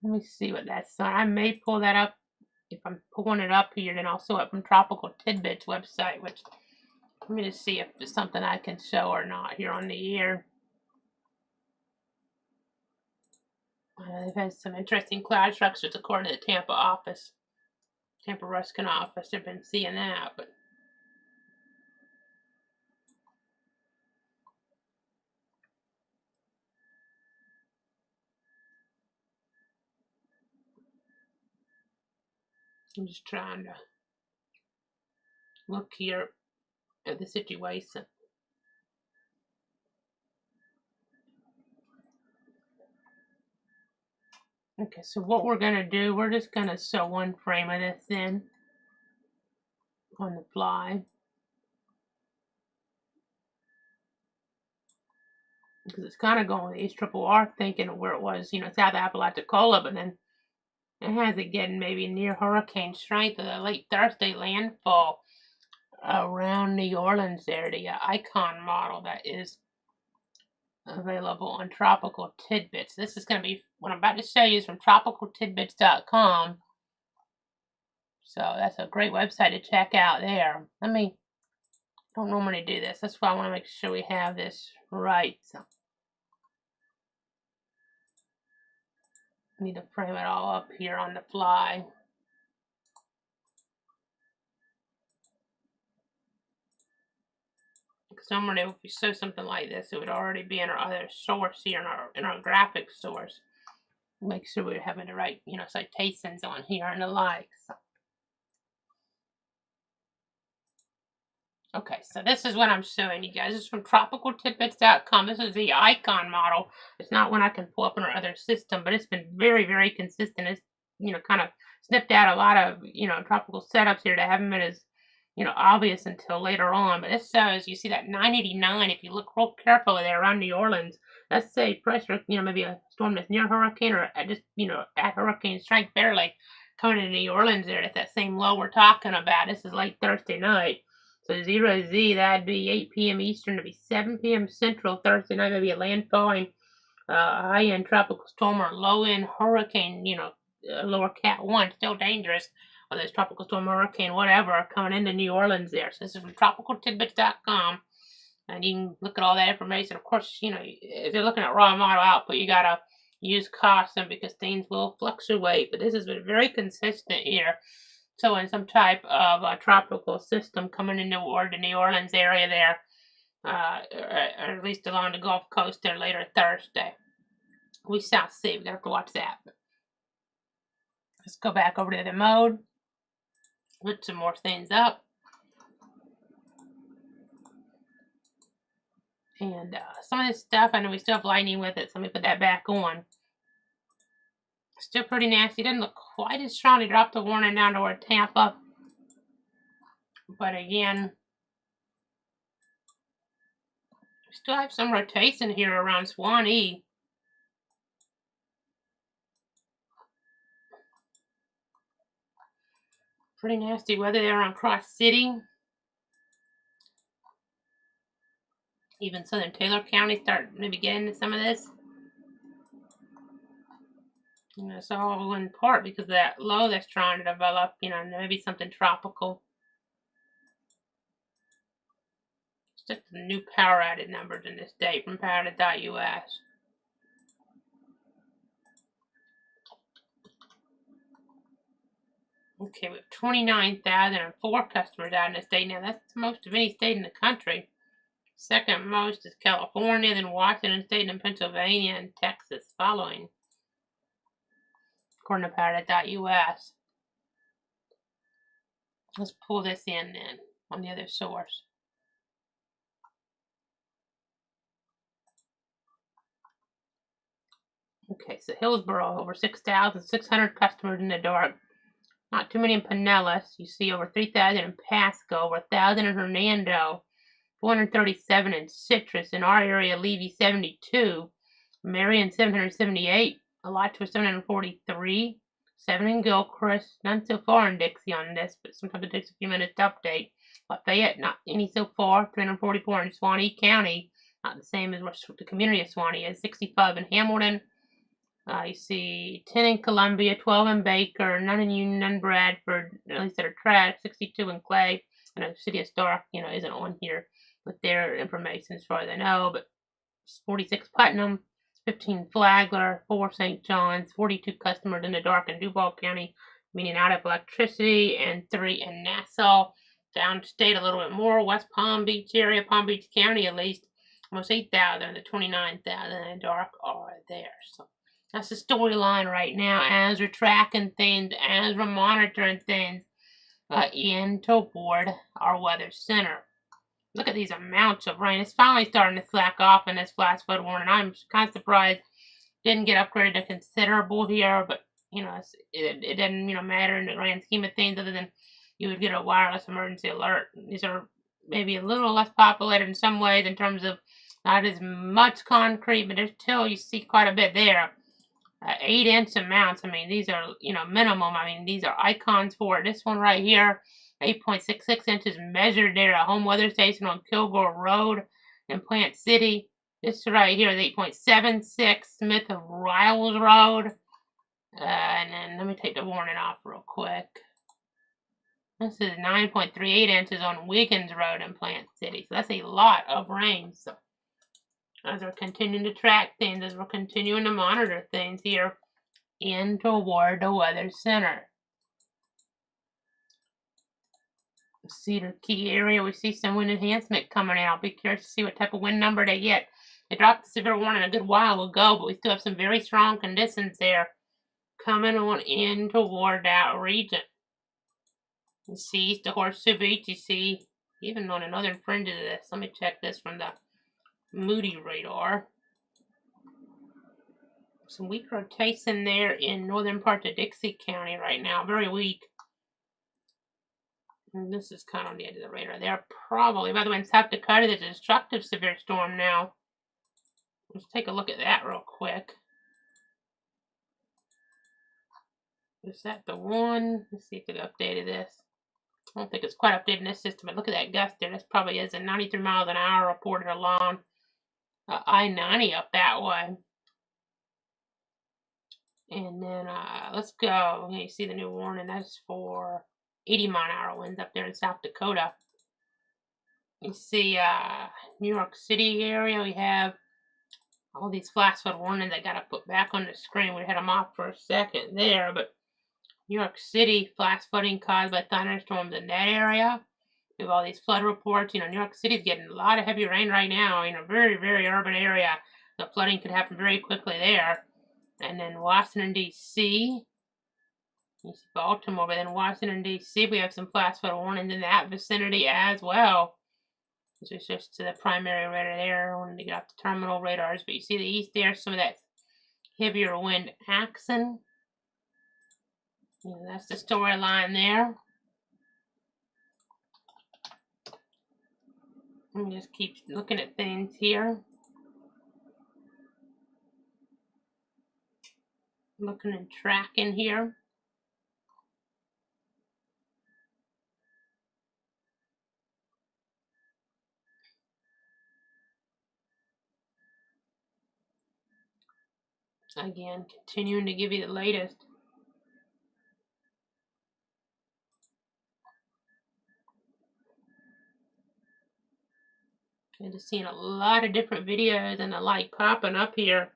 Speaker 1: let me see what that's on. I may pull that up. If I'm pulling it up here, then I'll show it from Tropical Tidbits website, which, let me just see if it's something I can show or not here on the air. They've had some interesting cloud structures according to the Tampa office. Tampa Ruskin office, they've been seeing that, but I'm just trying to look here at the situation. Okay, so what we're going to do, we're just going to sew one frame of this in on the fly. Because it's kind of going with HRRR thinking of where it was, you know, South Apalachicola, but then it has it getting maybe near hurricane strength of the late Thursday landfall around New Orleans there, the icon model that is available on Tropical Tidbits. This is going to be, what I'm about to show you is from tropicaltidbits.com. So that's a great website to check out there. I don't normally do this. That's why I want to make sure we have this right. So I need to frame it all up here on the fly. Because normally if we show something like this, it would already be in our other source here in our graphics source. Make sure we're having the right, you know, citations on here and the likes. Okay, so this is what I'm showing you guys. This is from tropicaltidbits.com. This is the icon model. It's not one I can pull up in our other system, but it's been very, very consistent. It's, you know, kind of snipped out a lot of, you know, tropical setups here that haven't been as, you know, obvious until later on. But this shows, you see that 989, if you look real carefully there around New Orleans, let's say pressure, you know, maybe a storm that's near hurricane or just, you know, at hurricane strength barely coming into New Orleans there at that same low we're talking about. This is late Thursday night. So 0 Z, that'd be 8 p.m. Eastern, to be 7 p.m. Central Thursday night. Maybe a landfalling high-end tropical storm or low-end hurricane, you know, lower Cat 1, still dangerous, whether it's tropical storm, hurricane, whatever, coming into New Orleans there. So this is from tropicaltidbits.com, and you can look at all that information. Of course, you know, if you're looking at raw model output, you got to use caution because things will fluctuate, but this has been very consistent here. So in some type of tropical system coming into the New Orleans area there, or at least along the Gulf Coast there later Thursday. We shall see. We're going to have to watch that. Let's go back over to the mode. Put some more things up. And some of this stuff, I know we still have lightning with it, so let me put that back on. Still pretty nasty. Doesn't look quite as strong. They dropped the warning down toward Tampa. But again, we still have some rotation here around Swanee. Pretty nasty weather there on Cross City. Even southern Taylor County start maybe getting into some of this. And that's all in part because of that low that's trying to develop, maybe something tropical. It's just the new power added numbers in this day from power.us. Okay, we have 29,004 customers out in the state. Now, that's the most of any state in the country. Second most is California, then Washington State, and Pennsylvania, and Texas following, according to power.us. Let's pull this in then on the other source. Okay, so Hillsboro, over 6,600 customers in the dark. Not too many in Pinellas. You see over 3,000 in Pasco, over 1,000 in Hernando, 437 in Citrus. In our area, Levy 72, Marion 778, Alachua 743, 7 in Gilchrist. None so far in Dixie on this, but sometimes it takes a few minutes to update. Lafayette, not any so far, 344 in Swanee County, not the same as what the community of Swanee is, 65 in Hamilton. You see 10 in Columbia, 12 in Baker, none in Union, none in Bradford, at least that are trash, 62 in Clay. I know the City of Stark, isn't on here with their information as far as I know, but 46 Putnam, 15 Flagler, 4 St. John's, 42 customers in the dark in Duval County, meaning out of electricity, and 3 in Nassau. Downstate a little bit more, West Palm Beach area, Palm Beach County at least, almost 8,000, the 29,000 in the dark are there. So that's the storyline right now as we're tracking things, as we're monitoring things in toward our weather center. Look at these amounts of rain. It's finally starting to slack off in this flash flood warning. I'm kind of surprised it didn't get upgraded to considerable here, but it didn't matter in the grand scheme of things other than you would get a wireless emergency alert. These are maybe a little less populated in some ways in terms of not as much concrete, but there's still, you see quite a bit there. 8-inch amounts. I mean, these are, minimum. I mean, these are icons for it. This one right here, 8.66 inches measured there at Home Weather Station on Kilgore Road in Plant City. This right here is 8.76, Smith of Riles Road. And then let me take the warning off real quick. This is 9.38 inches on Wiggins Road in Plant City. So that's a lot of rain. So as we're continuing to track things, as we're continuing to monitor things here in toward the weather center. Cedar Key area, we see some wind enhancement coming in. I'll be curious to see what type of wind number they get. They dropped the severe warning a good while ago, but we still have some very strong conditions there coming on in toward that region. You see east of Horseshoe Beach, you see even on the northern fringe of this. Let me check this from the Moody radar. Some weak rotation there in northern parts of Dixie County right now, very weak. And this is kind of on the edge of the radar. They're probably, by the way, in South Dakota, there's a destructive severe storm now. Let's take a look at that real quick. Is that the one? Let's see if it updated this. I don't think it's quite updated in this system, but look at that gust there. This probably is a 93 miles an hour reported along I-90 up that way. And then let's go. You see the new warning. That's for 80 mile an hour winds up there in South Dakota. You see New York City area. We have all these flash flood warnings I got to put back on the screen. We had them off for a second there, but New York City, flash flooding caused by thunderstorms in that area. We have all these flood reports. New York City's getting a lot of heavy rain right now. Very, very urban area. The flooding could happen very quickly there. And then Washington, D.C. You see Baltimore, but then Washington, D.C., we have some flash flood warnings in that vicinity as well. This is just to the primary radar there. I wanted to get off the terminal radars, but you see the east there, some of that heavier wind action. That's the storyline there. Let me just keep looking at things here. Looking and tracking here. Again, continuing to give you the latest. And just seeing a lot of different videos and the light popping up here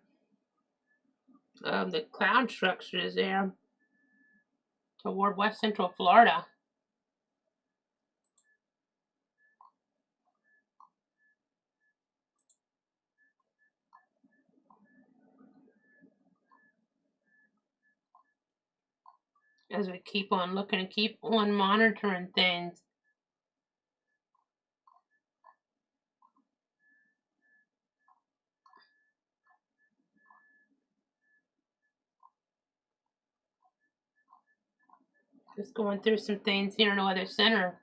Speaker 1: of the cloud structures there toward west central Florida. As we keep on looking and keep on monitoring things. Just going through some things here in the weather center.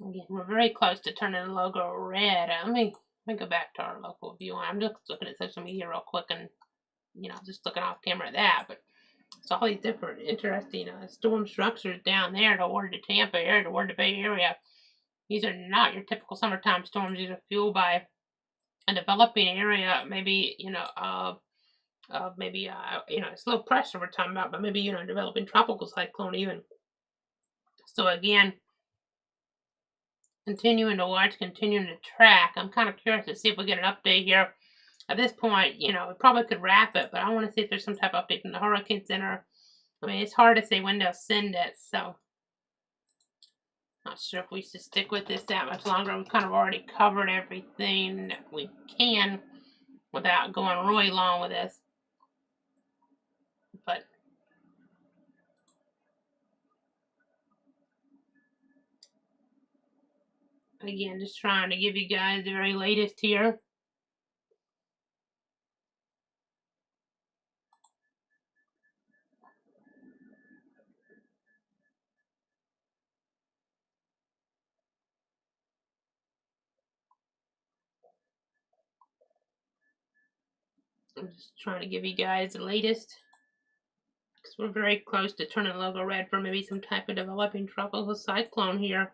Speaker 1: Again, we're very close to turning the logo red. Let me go back to our local view. I'm just looking at social media real quick and, just looking off camera at that. But it's all these different interesting storm structures down there toward the Tampa area, toward the Bay Area. These are not your typical summertime storms. These are fueled by a developing area, maybe, maybe, it's low pressure we're talking about, but maybe, developing tropical cyclone even. So again, continuing to watch, continuing to track. I'm kind of curious to see if we get an update here. At this point, we probably could wrap it, but I want to see if there's some type of update from the Hurricane Center. I mean, it's hard to say when they'll send it, so not sure if we should stick with this that much longer. We've kind of already covered everything that we can without going really long with this. But again, just trying to give you guys the very latest here. I'm just trying to give you guys the latest because we're very close to turning the logo red for maybe some type of developing tropical cyclone here.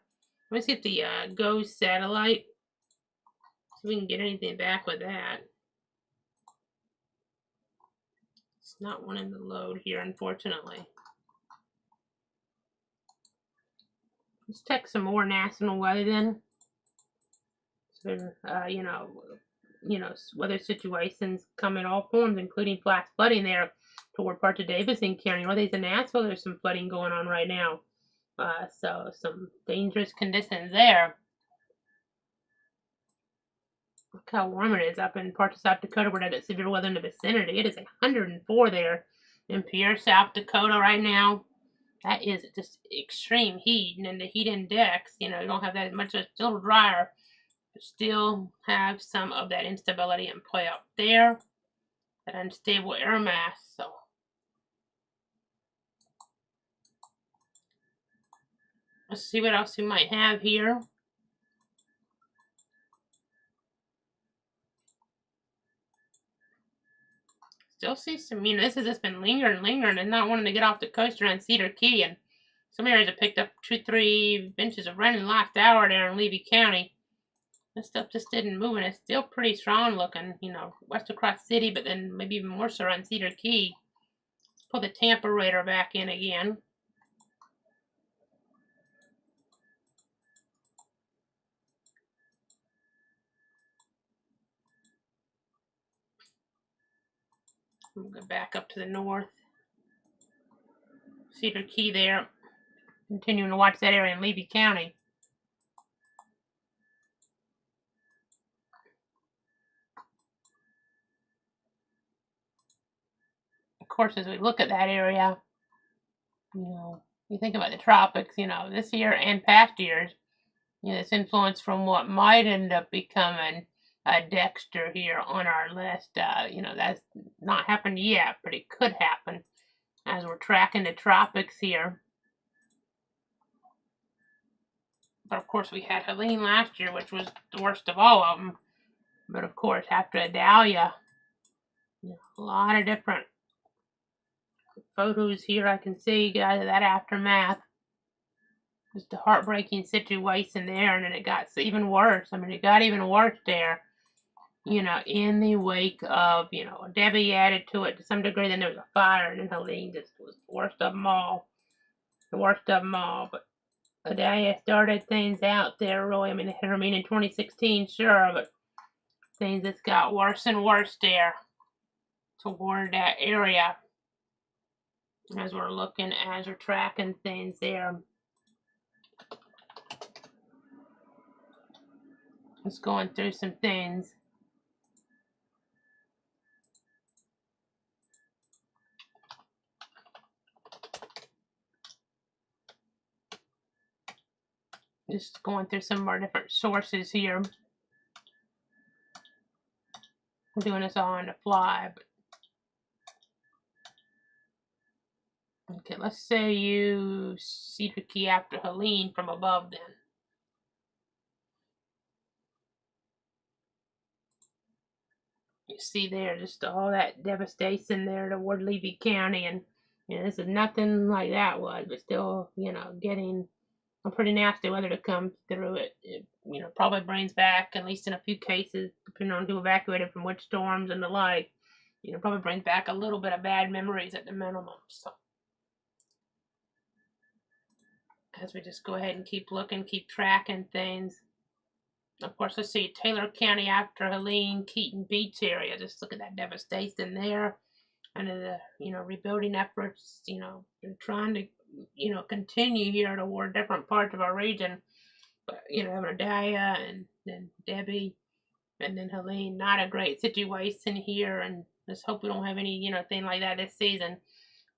Speaker 1: Let me see if the GOES satellite, see if we can get anything back with that. It's not wanting to load here, unfortunately. Let's check some more national weather then. So, weather situations come in all forms, including flash flooding there toward parts of Davidson County. Northeast and Nashville, there's some flooding going on right now. So some dangerous conditions there. Look how warm it is up in parts of South Dakota where that severe weather in the vicinity. It is 104 there in Pierre, South Dakota right now. That is just extreme heat, and then the heat index, you don't have that much. It's still drier, but still have some of that instability in play up there. That unstable air mass. So let's see what else we might have here. Still see some, this has just been lingering and not wanting to get off the coast around Cedar Key. And some areas have picked up 2-3 inches of rain in the last hour there in Levy County. This stuff just didn't move, and it's still pretty strong looking, west across city, but then maybe even more so around Cedar Key. Let's pull the Tampa radar back in again. We'll go back up to the north. Cedar Key there. Continuing to watch that area in Levy County. Of course, as we look at that area, you think about the tropics, this year and past years, it's influence from what might end up becoming a Dexter here on our list. That's not happened yet, but it could happen as we're tracking the tropics here. But of course, we had Helene last year, which was the worst of all of them. But of course, after Adalia, a lot of different photos here I can see out of that aftermath. Just a heartbreaking situation there, and then it got even worse. I mean, it got even worse there, you know, in the wake of, you know, Debbie added to it to some degree. Then there was a fire, and then Helene just was the worst of them all. The worst of them all. But Adalia started things out there, really. I mean, it hit her mean in 2016, sure, but things just got worse and worse there toward that area. As we're looking, as we're tracking things there. Just going through some things. Just going through some more different sources here. I'm doing this all on the fly. But okay, let's say you Cedar Key after Helene from above then. You see there just all that devastation there toward Levy County, and you know, this is nothing like that was, but still, you know, getting a pretty nasty weather to come through it. It, you know, probably brings back, at least in a few cases, depending on who evacuated from which storms and the like, you know, probably brings back a little bit of bad memories at the minimum. So as we just go ahead and keep looking, keep tracking things. Of course, let's see, Taylor County after Helene, Keaton Beach area. Just look at that devastation there. And the, you know, rebuilding efforts, you know, they're trying to, you know, continue here toward different parts of our region. But, you know, Adalia and then Debbie and then Helene, not a great situation here. And just hope we don't have any, you know, thing like that this season.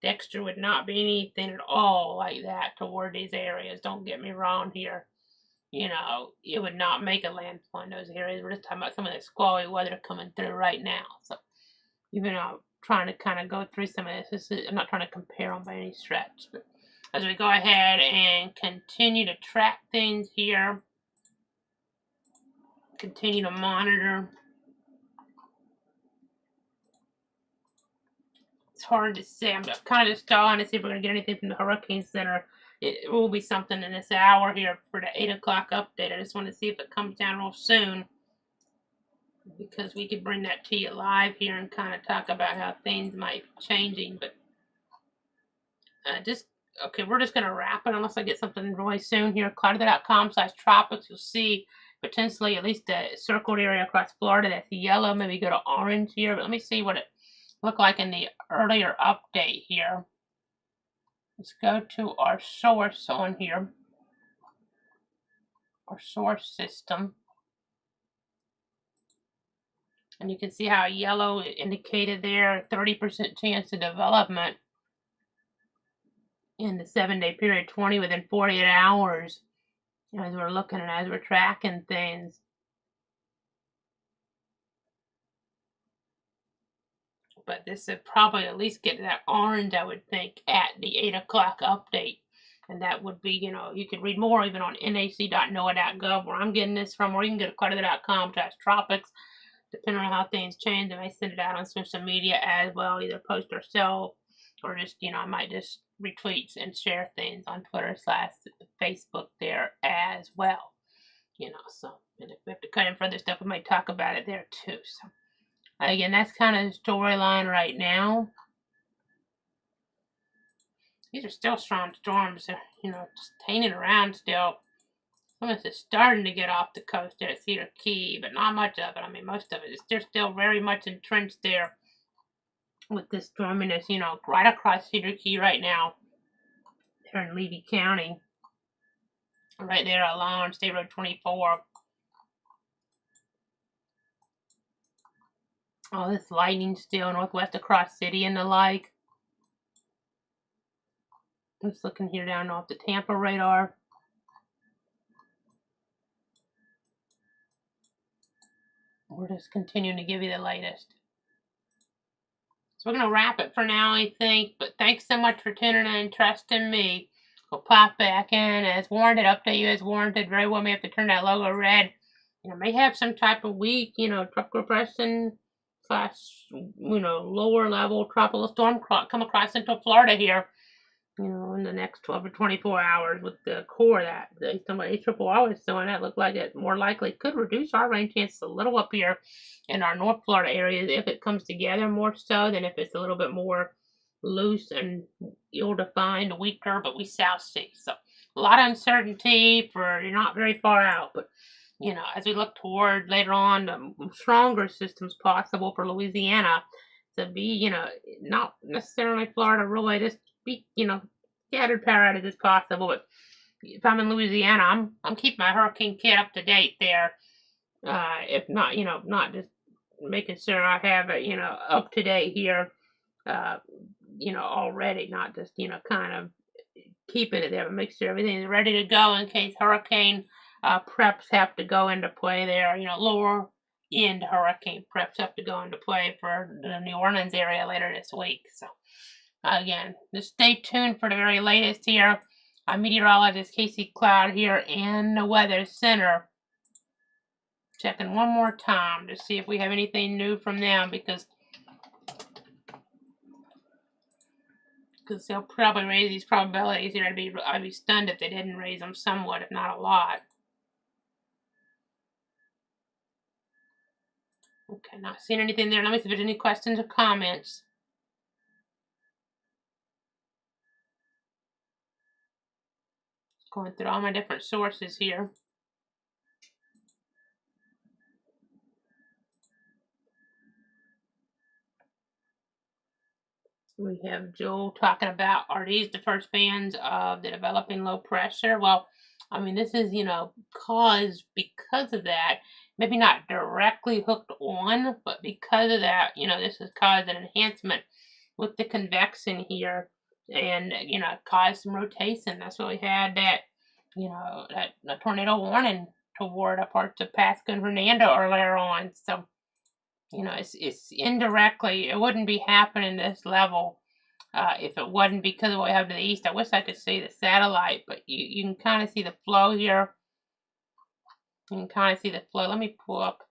Speaker 1: Dexter would not be anything at all like that toward these areas. Don't get me wrong here. You know, it would not make a landfall in those areas. We're just talking about some of the squally weather coming through right now. So, even though trying to kind of go through some of this, I'm not trying to compare them by any stretch. But as we go ahead and continue to track things here, continue to monitor. It's hard to say. I'm kind of just stalling to see if we're going to get anything from the Hurricane Center. It will be something in this hour here for the 8 o'clock update. I just want to see if it comes down real soon, because we could bring that to you live here and kind of talk about how things might be changing. But okay, we're just going to wrap it unless I get something really soon here. Cloudweather.com/tropics. You'll see potentially at least a circled area across Florida that's yellow. Maybe go to orange here. But let me see what it looked like in the earlier update here. Let's go to our source on here, our source system. And you can see how yellow indicated there, 30% chance of development in the 7-day period, 20 within 48 hours, as we're looking and as we're tracking things. But this would probably at least get that orange, I would think, at the 8 o'clock update. And that would be, you know, you could read more even on nac.noaa.gov, where I'm getting this from, or you can go to cloudweather.com/tropics. Depending on how things change, I may send it out on social media as well, either post ourselves or just, you know, I might just retweet and share things on Twitter/Facebook there as well. You know, so, and if we have to cut in further stuff, we might talk about it there too. So, again, that's kind of the storyline right now. These are still strong storms. They're, you know, just hanging around still. Some of this is starting to get off the coast there at Cedar Key, but not much of it. I mean, most of it is they're still very much entrenched there with this storminess, you know, right across Cedar Key right now. They're in Levy County. Right there along State Road 24. All this lightning still northwest across city and the like. Just looking here down off the Tampa radar. We're just continuing to give you the latest. So we're going to wrap it for now, I think. But thanks so much for tuning in and trusting me. We'll pop back in as warranted, update you as warranted. Very well may have to turn that logo red. You know, may have some type of weak, you know, truck repression class, lower level tropical storm come across Central Florida here, in the next 12 to 24 hours with the core that the ARRR was showing. That looked like it more likely could reduce our rain chances a little up here in our North Florida areas if it comes together more so than if it's a little bit more loose and ill-defined, weaker, but we shall see. So a lot of uncertainty for you're not very far out, but as we look toward later on, stronger systems possible for Louisiana to be, not necessarily Florida, really just be, scattered power outages as possible. But if I'm in Louisiana, I'm keeping my hurricane kit up to date there. If not, not just making sure I have it, up to date here, already, not just, kind of keeping it there, but make sure everything is ready to go in case hurricane preps have to go into play there. Lower end hurricane preps have to go into play for the New Orleans area later this week. So again, just stay tuned for the very latest here. I'm meteorologist Casey Cloud here in the Weather Center. Checking one more time to see if we have anything new from them, because they'll probably raise these probabilities here. I'd be stunned if they didn't raise them somewhat, if not a lot. Okay, not seeing anything there. Let me see if there's any questions or comments. Going through all my different sources here. We have Joel talking about, are these the first fans of the developing low pressure? Well, I mean, this is, caused because of that. Maybe not directly hooked on, but because of that, this has caused an enhancement with the convection here and, caused some rotation. That's why we had that, that tornado warning toward parts of Pasco and Hernando earlier on. So, it's indirectly, it wouldn't be happening this level if it wasn't because of what we have to the east. I wish I could see the satellite, but you can kind of see the flow here. You can kind of see the flow. Let me pull up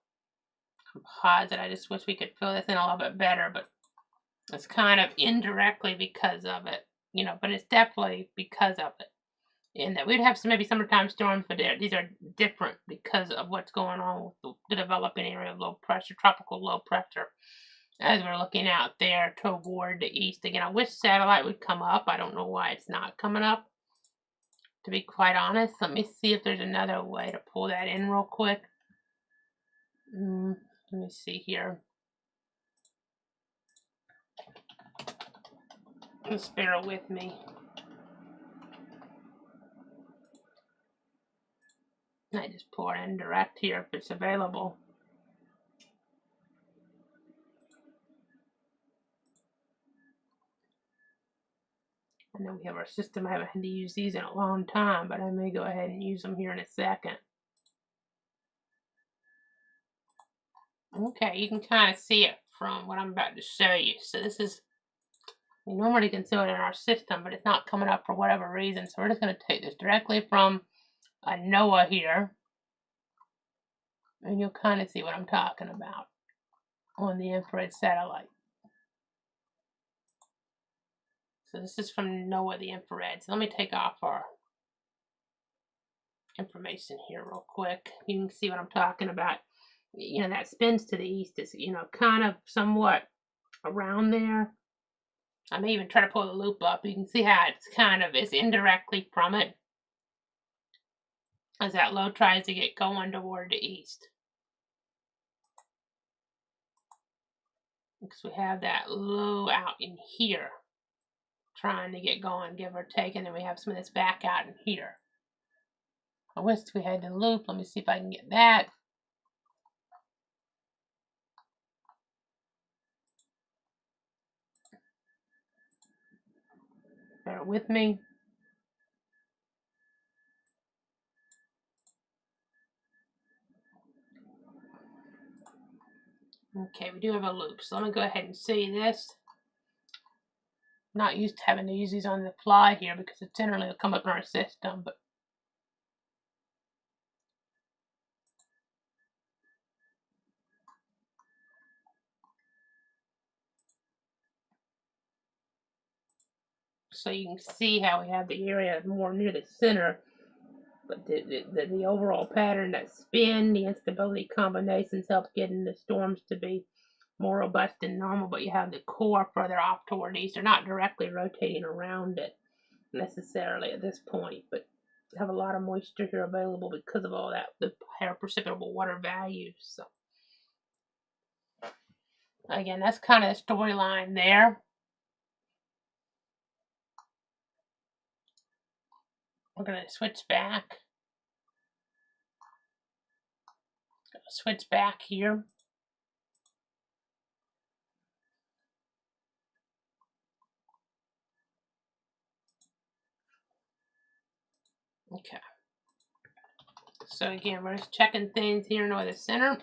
Speaker 1: composite. I just wish we could fill this in a little bit better, but it's kind of indirectly because of it, but it's definitely because of it. And that we'd have maybe summertime storms, but these are different because of what's going on with the developing area of low pressure, tropical low pressure, as we're looking out there toward the east. Again, I wish satellite would come up. I don't know why it's not coming up, to be quite honest. Let me see if there's another way to pull that in real quick. Let me see here. Just bear with me. I just pull it in direct here if it's available. I know we have our system. I haven't had to use these in a long time, but I may go ahead and use them here in a second. Okay, you can kind of see it from what I'm about to show you. So this is, we normally can see it in our system, but it's not coming up for whatever reason. So we're just going to take this directly from a NOAA here. And you'll kind of see what I'm talking about on the infrared satellite. So this is from NOAA, the infrared. So let me take off our information here real quick. You can see what I'm talking about. That spins to the east is, kind of somewhat around there. I may even try to pull the loop up. You can see how it's indirectly from it as that low tries to get going toward the east. Because we have that low out in here trying to get going, give or take, and then we have some of this back out in here. I wish we had the loop. Let me see if I can get that. Bear with me. Okay, we do have a loop, so let me go ahead and see this. I'm not used to having to use these on the fly here because it generally will come up in our system, but So you can see how we have the area more near the center, but the overall pattern, that spin, the instability combinations help getting the storms to be more robust than normal, but you have the core further off toward east. They're not directly rotating around it necessarily at this point, but have a lot of moisture here available because of all that, the higher precipitable water values. So again, that's kind of the storyline there. We're going to switch back. Switch back here. Okay. So again, we're just checking things here near the center.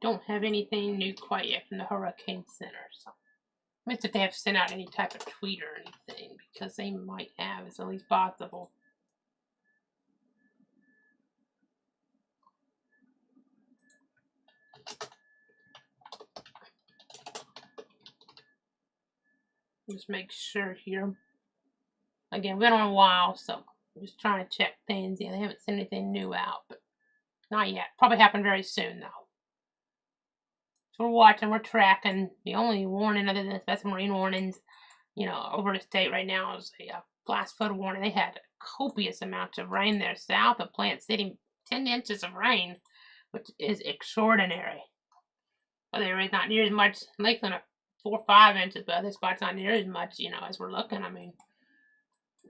Speaker 1: Don't have anything new quite yet from the Hurricane Center. So I missed if they have sent out any type of tweet or anything, because they might have. It's at least possible. Just make sure here. Again, we've been on a while, so I'm just trying to check things. Yeah, they haven't sent anything new out, but not yet. Probably happen very soon, though. So we're watching, we're tracking. The only warning other than the special marine warnings, over the state right now is a blast flood warning. They had copious amounts of rain there south of Plant City, 10 inches of rain, which is extraordinary. There is not near as much. Lakeland, 4 or 5 inches, but other spots not near as much, as we're looking. I mean,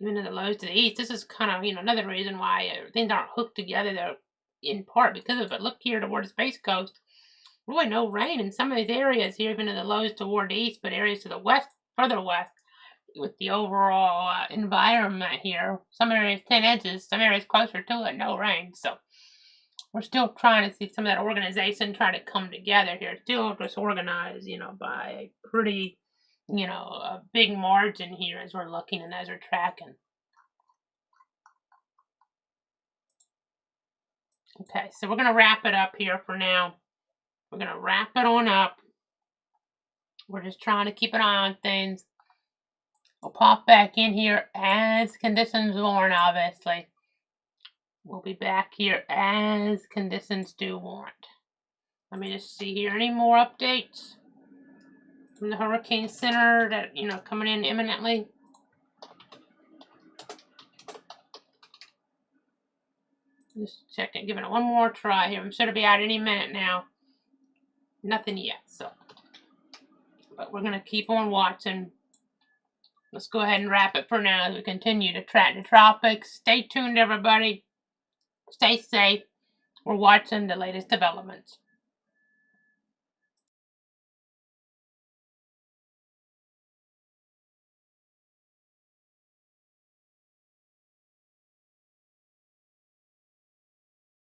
Speaker 1: even in the lows to the east, this is kind of, another reason why things aren't hooked together there in part because of it. Look here toward the Space Coast. Really no rain in some of these areas here, even in the lows toward the east, but areas to the west, further west, with the overall environment here. Some areas 10 inches, some areas closer to it, no rain. So we're still trying to see some of that organization try to come together here. Still disorganized, by a pretty, a big margin here as we're looking and as we're tracking. Okay, so we're going to wrap it up here for now. We're going to wrap it on up. We're just trying to keep an eye on things. We'll pop back in here as conditions warrant, obviously. We'll be back here as conditions do warrant. Let me just see here. Any more updates from the Hurricane Center that, coming in imminently? Just checking, giving it one more try here. I'm sure it'll be out any minute now. Nothing yet, so. But we're going to keep on watching. Let's go ahead and wrap it for now as we continue to track the tropics. Stay tuned, everybody. Stay safe. We're watching the latest developments.